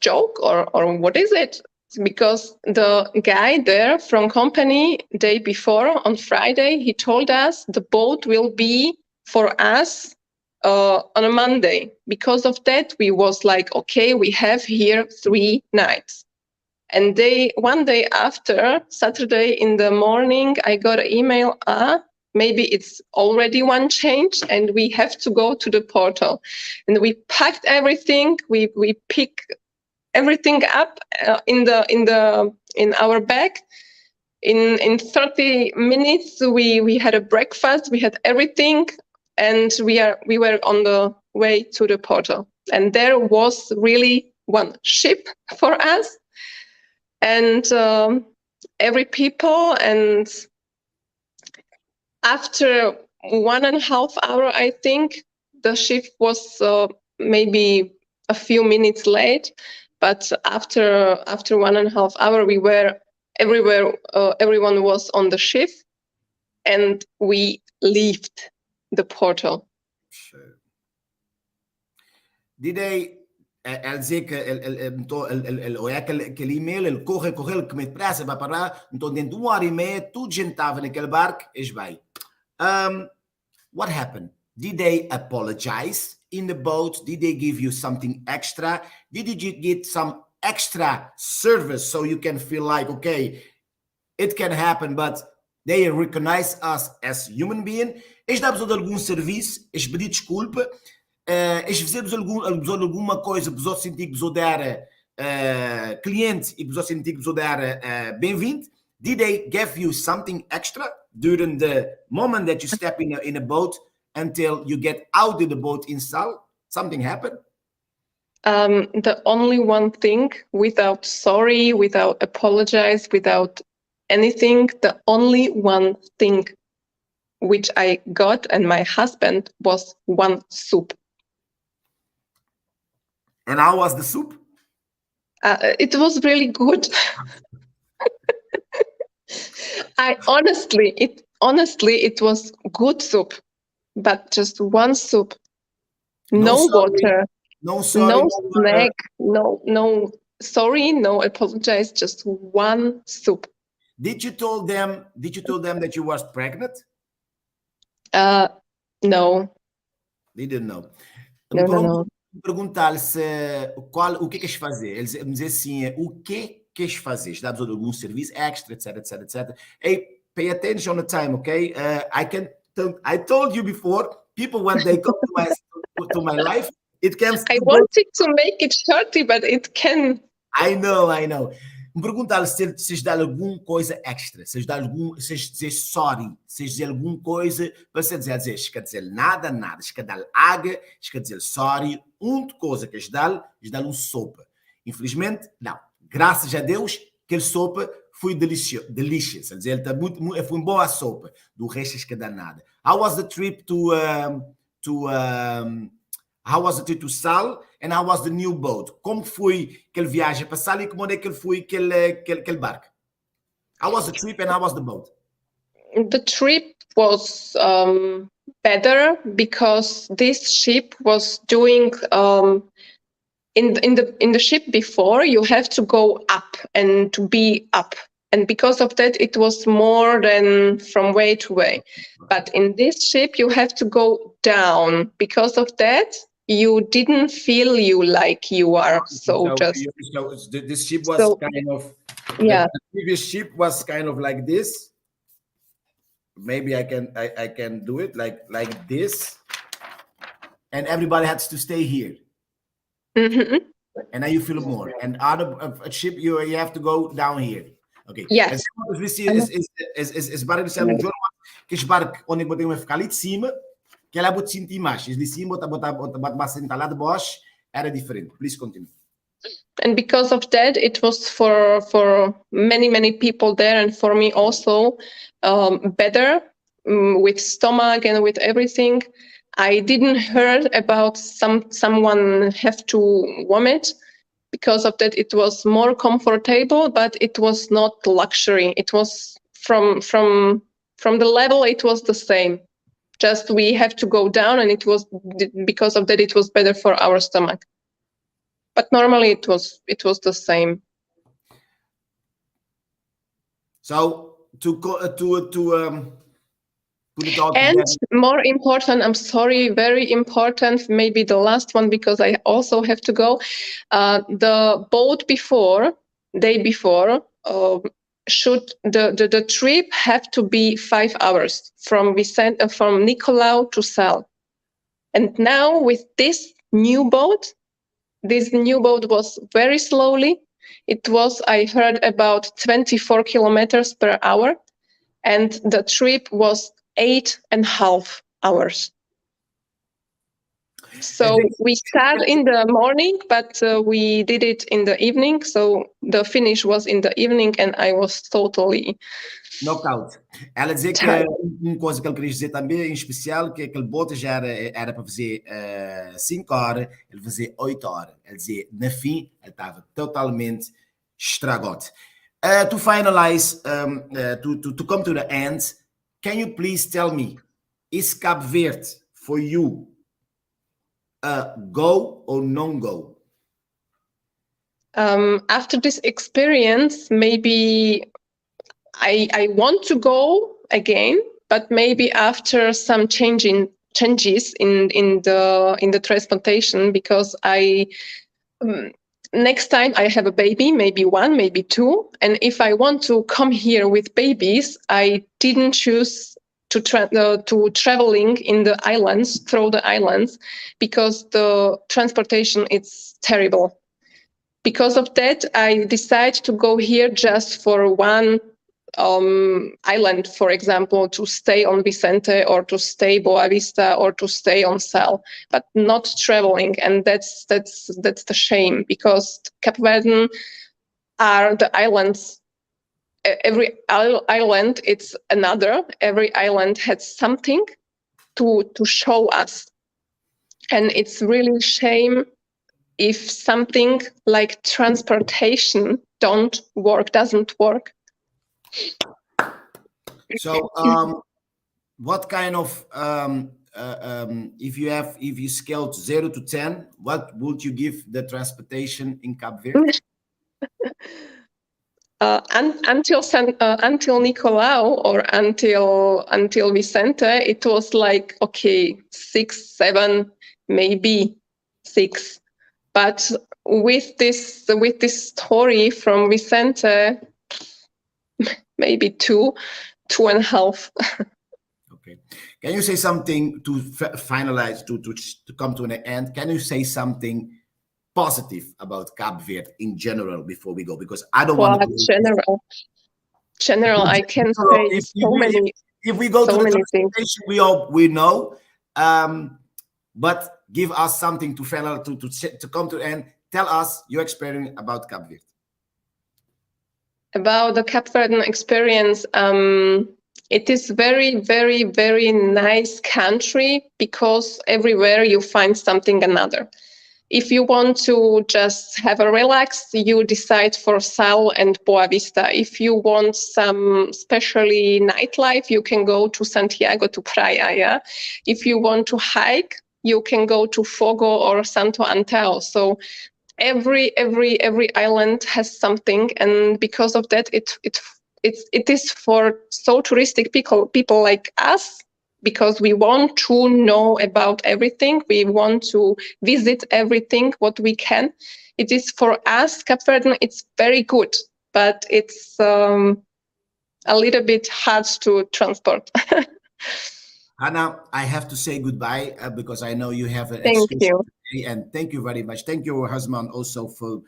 joke, or what is it? Because the guy there from company day before on Friday, he told us the boat will be for us on a Monday. Because of that, we was like, okay, we have here 3 nights. And one day after, Saturday in the morning, I got an email, maybe it's already one change and we have to go to the portal. And we packed everything, we picked everything up in our bag. In 30 minutes, we had a breakfast, we had everything, and we were on the way to the portal. And there was really one ship for us, and every people. And after 1.5 hours, I think the ship was maybe a few minutes late. But after 1.5 hours, we were everywhere. Everyone was on the ship, and we left the portal. Did they? Elle disait que aquele e-mail, ele corre que me pressa para parar. Então, dentro de 1h30, tudo gente estava naquele barco e vai. What happened? Did they apologize in the boat? Did they give you something extra? Did you get some extra service so you can feel like, okay, it can happen, but they recognize us as human beings? Eles dão-vos algum serviço, eles pedir desculpa, eles fizemos alguma coisa, vos sentir que vos dar cliente e vos sentir que vos dar bem-vindo? Did they give you something extra during the moment that you step in a boat until you get out of the boat inside? Something happened? The only one thing, without sorry, without apologize, without anything, the only one thing which I got and my husband was one soup. And how was the soup? It was really good. Honestly, it was good soup, but just one soup. No water, no sorry, no snack, no sorry, no apologize, just one soup. Did you tell them that you was pregnant? No. They didn't know. No. Perguntar-lhe o que queres fazer. Eles me dizer assim, o que queres fazer? Dá-vos algum serviço extra, etc. Hey, pay attention on the time, okay? I told you before, people when they come to my life, it can. I wanted to make it shorty, but it can. I know. Me perguntar se lhes dá alguma coisa extra, se lhes dizer sorry, se lhes dizer alguma coisa, para se dizer, quer dizer nada, se quer dar água, se quer dizer sorry, coisa que lhes dá sopa. Infelizmente, não. Graças a Deus, aquele sopa foi delicioso. Quer dizer, foi boa a sopa. Do resto, se quer dar nada. How was the trip how was the trip to Sal, and how was the new boat? Como foi aquela viagem para Sal e como é que foi aquele barco? How was the trip and how was the boat? The trip was better because this ship was doing in the ship before you have to go up and to be up, and because of that it was more than from way to way. But in this ship you have to go down. Because of that, you didn't feel you like you are. So this ship was so, kind of, yeah. the previous ship was kind of like this. Maybe I can do it like this, and everybody has to stay here. Mm-hmm. And now you feel more. And out of a ship, you have to go down here. Okay. Yes. Esse barco de um jornal, que esse barco onde eu botei uma ficar ali de cima, que ela botou sentir mais. Esse de cima, botar sentar lá de baixo, era diferente. Please continue. And because of that, it was for many people there, and for me also, better with stomach and with everything. I didn't heard about someone have to vomit. Because of that, it was more comfortable, but it was not luxury. It was from the level, it was the same. Just we have to go down, and it was because of that, it was better for our stomach. But normally it was the same. So to put it all and together. More important, I'm sorry, very important, maybe the last one, because I also have to go. The boat day before, should the trip have to be 5 hours from Nicolau to Sal. And now with this new boat was very slowly. It was, I heard, about 24 kilometers per hour, and the trip was 8.5 hours. So we start in the morning, but we did it in the evening. So the finish was in the evening, and I was totally knockout. Ela dizia que uma coisa que ele queria dizer também, em especial, que aquele bote já era para fazer 5 horas, ele fazia 8 horas. Ele dizia, na fim, ele estava totalmente estragado. To finalize, to come to the end, can you please tell me, is Cabo Verde for you go or non-go? After this experience, maybe I want to go again, but maybe after some changes in the transportation, because next time I have a baby, maybe 1, maybe 2, and if I want to come here with babies, I didn't choose to traveling in the islands, through the islands, because the transportation is terrible. Because of that, I decided to go here just for one island, for example, to stay on Vicente or to stay Boa Vista or to stay on Sal, but not traveling. And that's the shame, because Cabo Verde are the islands. Every island, it's another. Every island has something to show us, and it's really shame if something like transportation doesn't work. So, what kind of if you scaled 0 to 10, what would you give the transportation in Cabo Verde? Until Nicolau or until Vicente, it was like, okay, 6, 7, maybe 6. But with this story from Vicente, maybe 2.5. Okay. Can you say something to finalize, to come to an end? Can you say something positive about Cabo Verde in general before we go? Because I don't want to. General, I can say if we go so to the transportation, we know, but give us something to come to end. Tell us your experience about Cabo Verde. About the Cabo Verdean experience, it is very, very, very nice country, because everywhere you find something another. If you want to just have a relax, you decide for Sal and Boa Vista. If you want some especially nightlife, you can go to Santiago, to Praia. Yeah? If you want to hike, you can go to Fogo or Santo Antão. So every island has something, and because of that, it is for so touristic people like us because we want to know about everything. We want to visit everything what we can. It is for us, Cape Verdean, it's very good, but it's a little bit hard to transport. Hannah, I have to say goodbye because I know you have an Thank excursion you. today, and thank you very much. Thank your husband also for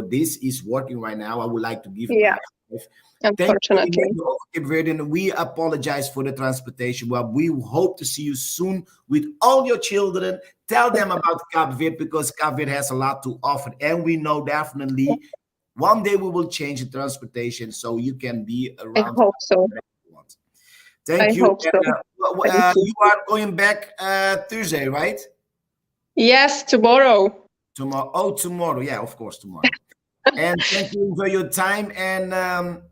this. He's working right now. I would like to give Yeah, my life. Thank you. unfortunately. In the name of Cape Verdean, we apologize for the transportation. Well, we hope to see you soon with all your children. Tell them about Cabo Verde because Cabo Verde has a lot to offer, and we know definitely one day we will change the transportation so you can be I around. hope so. Thank I you. hope so. And, you are going back Thursday, right? Yes, tomorrow. Tomorrow. Oh, tomorrow. Yeah, of course, tomorrow. And thank you for your time. And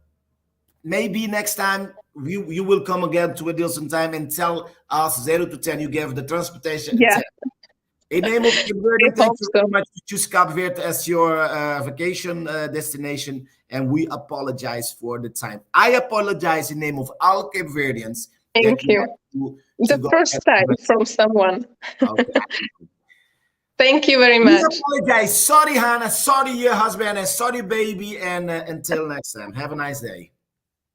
maybe next time you will come again to Adilson time and tell us 0 to 10. You gave the transportation. Yeah. 10. In the name of Cape Verde, thank you so. very much to choose Cabo Verde as your vacation destination, and we apologize for the time. I apologize in the name of all Cape Verdeans. Thank you. The first time from someone. Okay. Thank you very We much. apologize. Sorry, Hannah. Sorry, your husband. And sorry, baby. And until next time, have a nice day.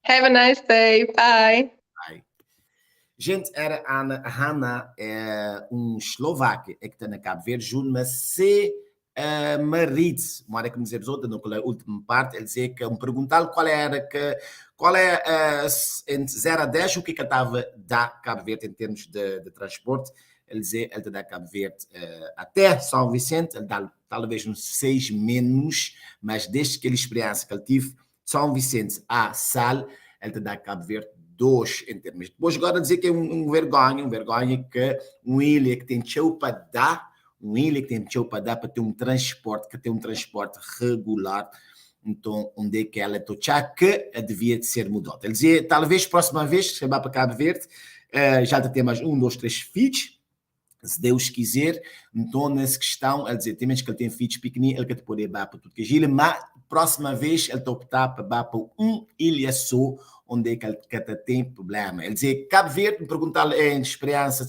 Have a nice day. Bye. Bye. Gente, era a Hannah, eslovaco, que está na Cabo Verde, junto-se marido. Uma hora que me dizemos outra, na última parte, ele dizia que me perguntaram qual é, entre 0 a 10, o que estava da Cabo Verde em termos de transporte. Ele dizia, ele da Cabo Verde até São Vicente, ele dá talvez uns 6 menos, mas desde aquela experiência que ele tive, São Vicente a Sal, ele dá Cabo Verde 2 em termos. Depois agora dizer que é vergonha que uma ilha que tem chão para dar, para ter um transporte, regular. Então, onde é que ela está que devia de ser mudada. Ele dizia, talvez próxima vez que você vai para Cabo Verde, já tem mais 1, 2, 3 filhos, se Deus quiser. Então, nessa questão, ele dizia, tem menos que ele tem filhos pequeninos, ele quer poder ir para tudo que é ilha, mas próxima vez ele está a optar para ilha só, onde é que ele tem problema. Ele dizia, Cabo Verde, me perguntar em experiência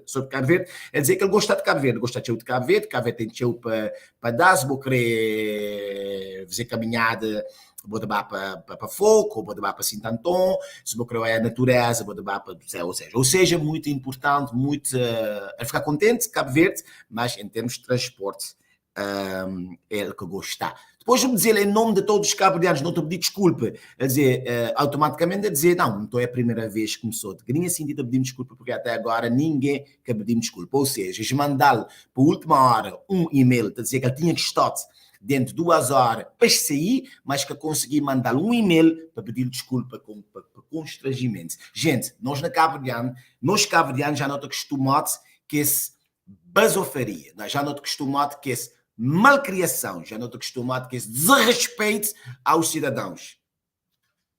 sobre Cabo Verde, ele dizia que ele gosta de Cabo Verde, gosta de Cabo Verde tem chão para dar, se vou querer fazer caminhada, vou dar para fogo, vou dar para Sintantão, se vou querer a natureza, vou dar para ou seja, muito importante, ele fica contente, Cabo Verde, mas em termos de transporte, ele que gosta. Depois de me dizer em nome de todos os cabo-verdianos, não estou a pedir desculpa, a dizer, automaticamente a dizer, não é a primeira vez que começou, que ninguém sentido a pedir desculpa, porque até agora ninguém quer pedir desculpa, ou seja, já mandá-lo para a última hora um e-mail, a dizer que ele tinha que estar dentro de 2 horas para sair, mas que consegui mandar-lhe um e-mail para pedir desculpa com constrangimento. Gente, nós cabo-verdianos já não estamos acostumados que esse basofaria, já não estamos acostumados que esse malcriação, já não estou acostumado com esse desrespeito aos cidadãos.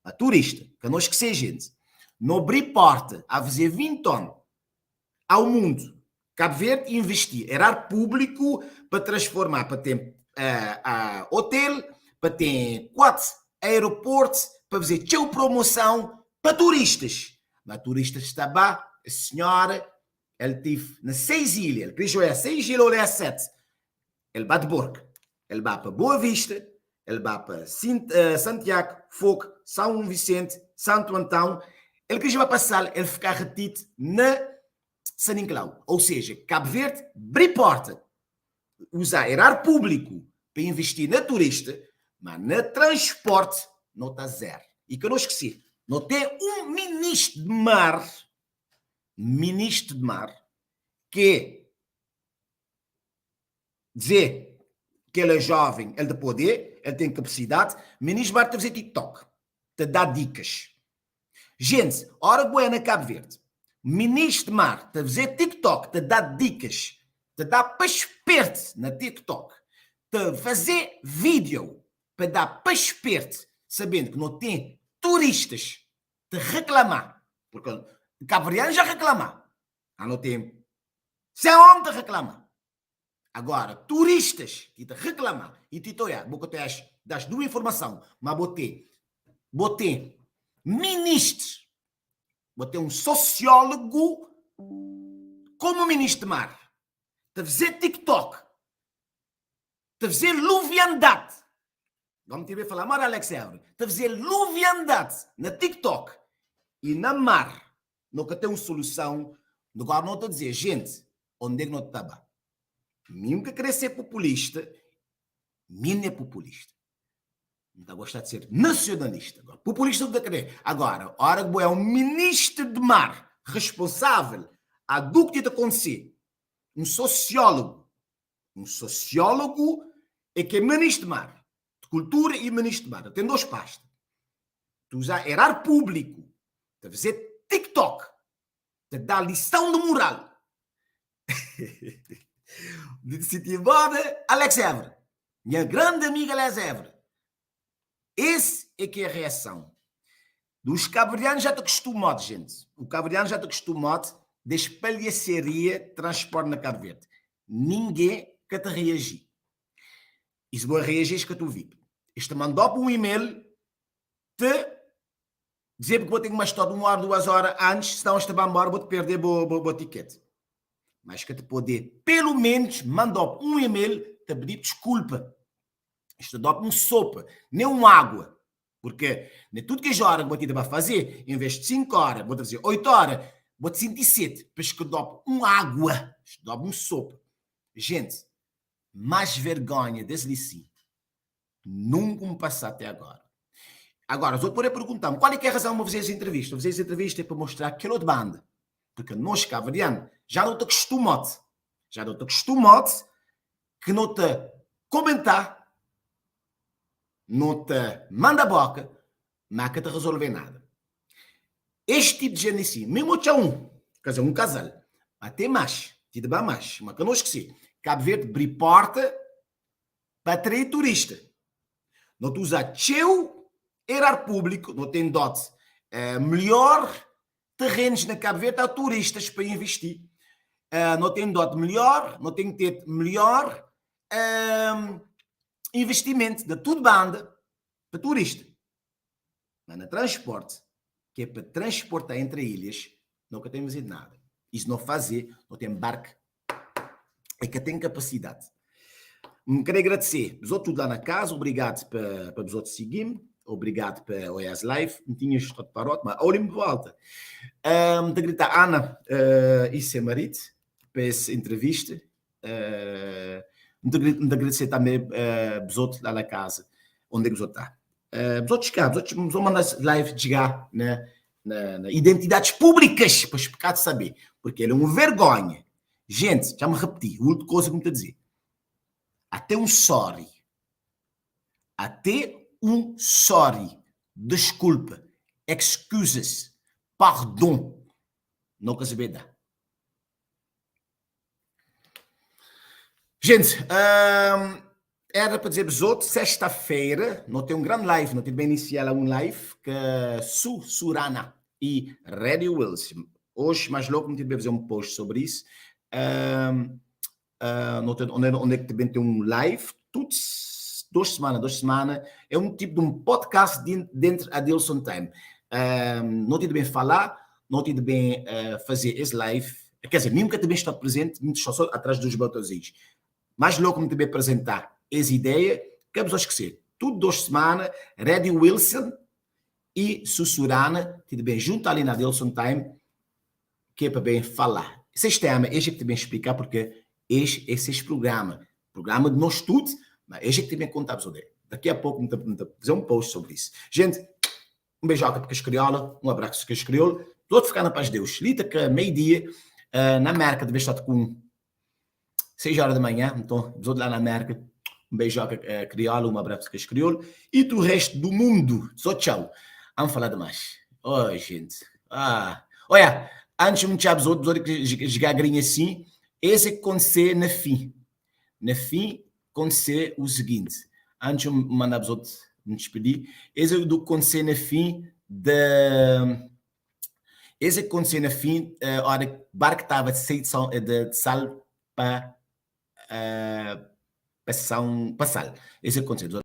A turista, que não esquecer, gente, não abrir porta a fazer 20 anos ao mundo. Cabo Verde investir, era público para transformar, para ter hotel, para ter 4 aeroportos, para fazer tchau promoção para turistas. Mas turistas está bem, a senhora, ele teve nas 6 ilhas, ele queria jogar 6 ilhas ou 7. Ele vai de Borca, ele vai para Boa Vista, ele vai para Santiago, Fogo, São Vicente, Santo Antão. Ele que já vai passar, ele ficar retido na São Nicolau. Ou seja, Cabo Verde, abrir porta, usar erar público para investir na turista, mas na transporte não está zero. E que eu não esqueci, não tem um ministro de mar, que dizer que ele é jovem, ele tem poder, ele tem capacidade, ministro vai fazer TikTok, te dá dicas. Gente, hora boa na Cabo Verde, ministro de mar, te fazer TikTok, te dá dicas, te dá para esperto na TikTok, te fazer vídeo para dar para esperto, sabendo que não tem turistas, te reclamar, porque o cabo-verdiano já reclama, não tem, se é homem te reclama. Agora, turistas que te reclamam e te olhar, das 2 informações, mas botei ministros vou ter um sociólogo como ministro de mar. Te fazer TikTok. Te fazer luviandade. Vamos ter a falar, mas Alex Évora. Te fazer luviandade na TikTok e na mar. Nunca tem uma solução. Agora não estou a dizer, gente, onde é que não estava? Mesmo que querer ser populista, não é populista. Não está a gostar de ser nacionalista. Agora, populista não está a querer. Agora, a hora que é um ministro de mar responsável a do que está a acontecer, um sociólogo é que é ministro de mar, de cultura e ministro de mar. Tem dois pastas. Tu usar erar público, de fazer TikTok, de dar lição de moral. De se embora, Alex Évora, minha grande amiga Alex Évora. Esse é que é a reação. Dos cabo-verdianos já te acostumado, gente. O cabo-verdiano já te acostumado da espalhaceria transporte na Cabo Verde. Ninguém que te reagir. E se vou reagir, que tu vi. Este mandou para um e-mail te dizer que vou ter que mais estar 1 hora, 2 horas antes, senão este vai embora, vou-te perder o ticket. Mas que te poder, pelo menos, mandou um e-mail te pedir desculpa. Isto dá um sopa, nem uma água. Porque nem tudo que as horas que você vai fazer, em vez de 5 horas, vou fazer 8 horas, vou te sentir sede, pois que dá uma água, isto dá um sopa. Gente, mais vergonha desse lici nunca me passou até agora. Agora, os outros podem perguntar-me qual é que é a razão de eu fazer essa entrevista? Eu fazer essa entrevista é para mostrar aquilo de banda. Porque nós, cabo-verdianos, já não te acostumamos. Já não te acostumamos que não te comentar, não te manda a boca, mas que te resolver nada. Este tipo de gente assim, mesmo tinha quer dizer, um casal, até mais, te dá mais, mas que não esqueci. Cabo Verde abre porta para atrair turista. Não te usa teu erar público, não tem dote melhor terrenos na Cabo Verde a turistas para investir. Não tem dote melhor, não tem que ter melhor investimento de tudo banda para turista. Mas na transporte, que é para transportar entre ilhas, nunca temos ido nada. Isso não fazer, não tem barco, é que tem capacidade. Me quero agradecer. Vos outros lá na casa, obrigado para vos outros seguirem, obrigado para o EAS Live, não tinhas estado parote, mas olhem de volta. De gritar, Ana e seu marido, para essa entrevista. De agradecer também vos outros lá na casa, onde é que vos outros está. Vos outros cá, vos vão mandar live chegar, né? Na identidades públicas, para explicar de saber, porque ele é uma vergonha. Gente, já me repeti, a última coisa que me está a dizer. Até um sorry, desculpa, excuses, pardon, nunca se vê. Gente, era para dizer-vos outros, sexta-feira, não tem um grande live, não tem bem iniciar um live, que Surana e Radio Wilson. Hoje, mais logo, não tive fazer um post sobre isso. Onde é que também tem um live, todas 2 semanas, é um tipo de um podcast dentro da Adilson Time. Não tive bem falar, não tive bem fazer esse live, quer dizer, mesmo que eu também estou presente, muito só atrás dos botões. Mas logo me também apresentar essa ideia, que vamos esquecer. Tudo 2 semanas, Radio Wilson e Sussurana, tudo bem, junto ali na Adilson Time, que é para bem falar. Esse tema, este é que também explicar, porque esse é esse programa de nós tudo, mas este é que também conta sobre ele. Daqui a pouco vamos fazer um post sobre isso. Gente, um beijoca para as criolas, um abraço para as criolas, todos ficar na paz de Deus. Lita que meio-dia, na América, deve estar com 6 horas da manhã, então, os outros lá na América, um beijoca criola, um abraço para as criolas, e do resto do mundo, só tchau. Vamos falar demais. Oh, gente. Olha, antes de me chamar os outros que jogar grinha assim, esse é que acontecer na fim. Na fim, acontecer o seguinte. Antes de me mandar os outros me despedir, esse é o que acontecer na fim esse é que acontecer na fim, a hora que o barco estava de sal para Sal. Esse é que aconteceu.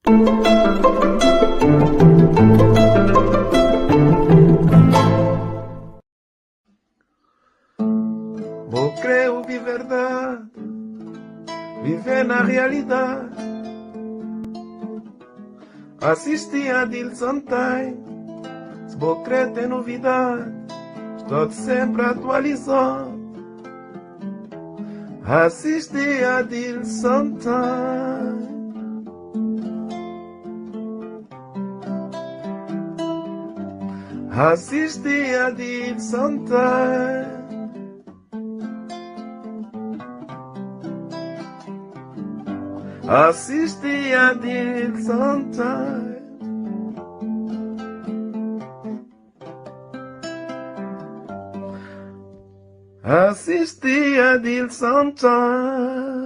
Vou creio de verdade, viver na realidade. Assisti a Adilson Time, se vou crer tem novidade, estou sempre atualizado. Assisti a Adilson Time. Assisti a Adilson Time. Assisti a Adilson Time. Assisti a Adilson Time.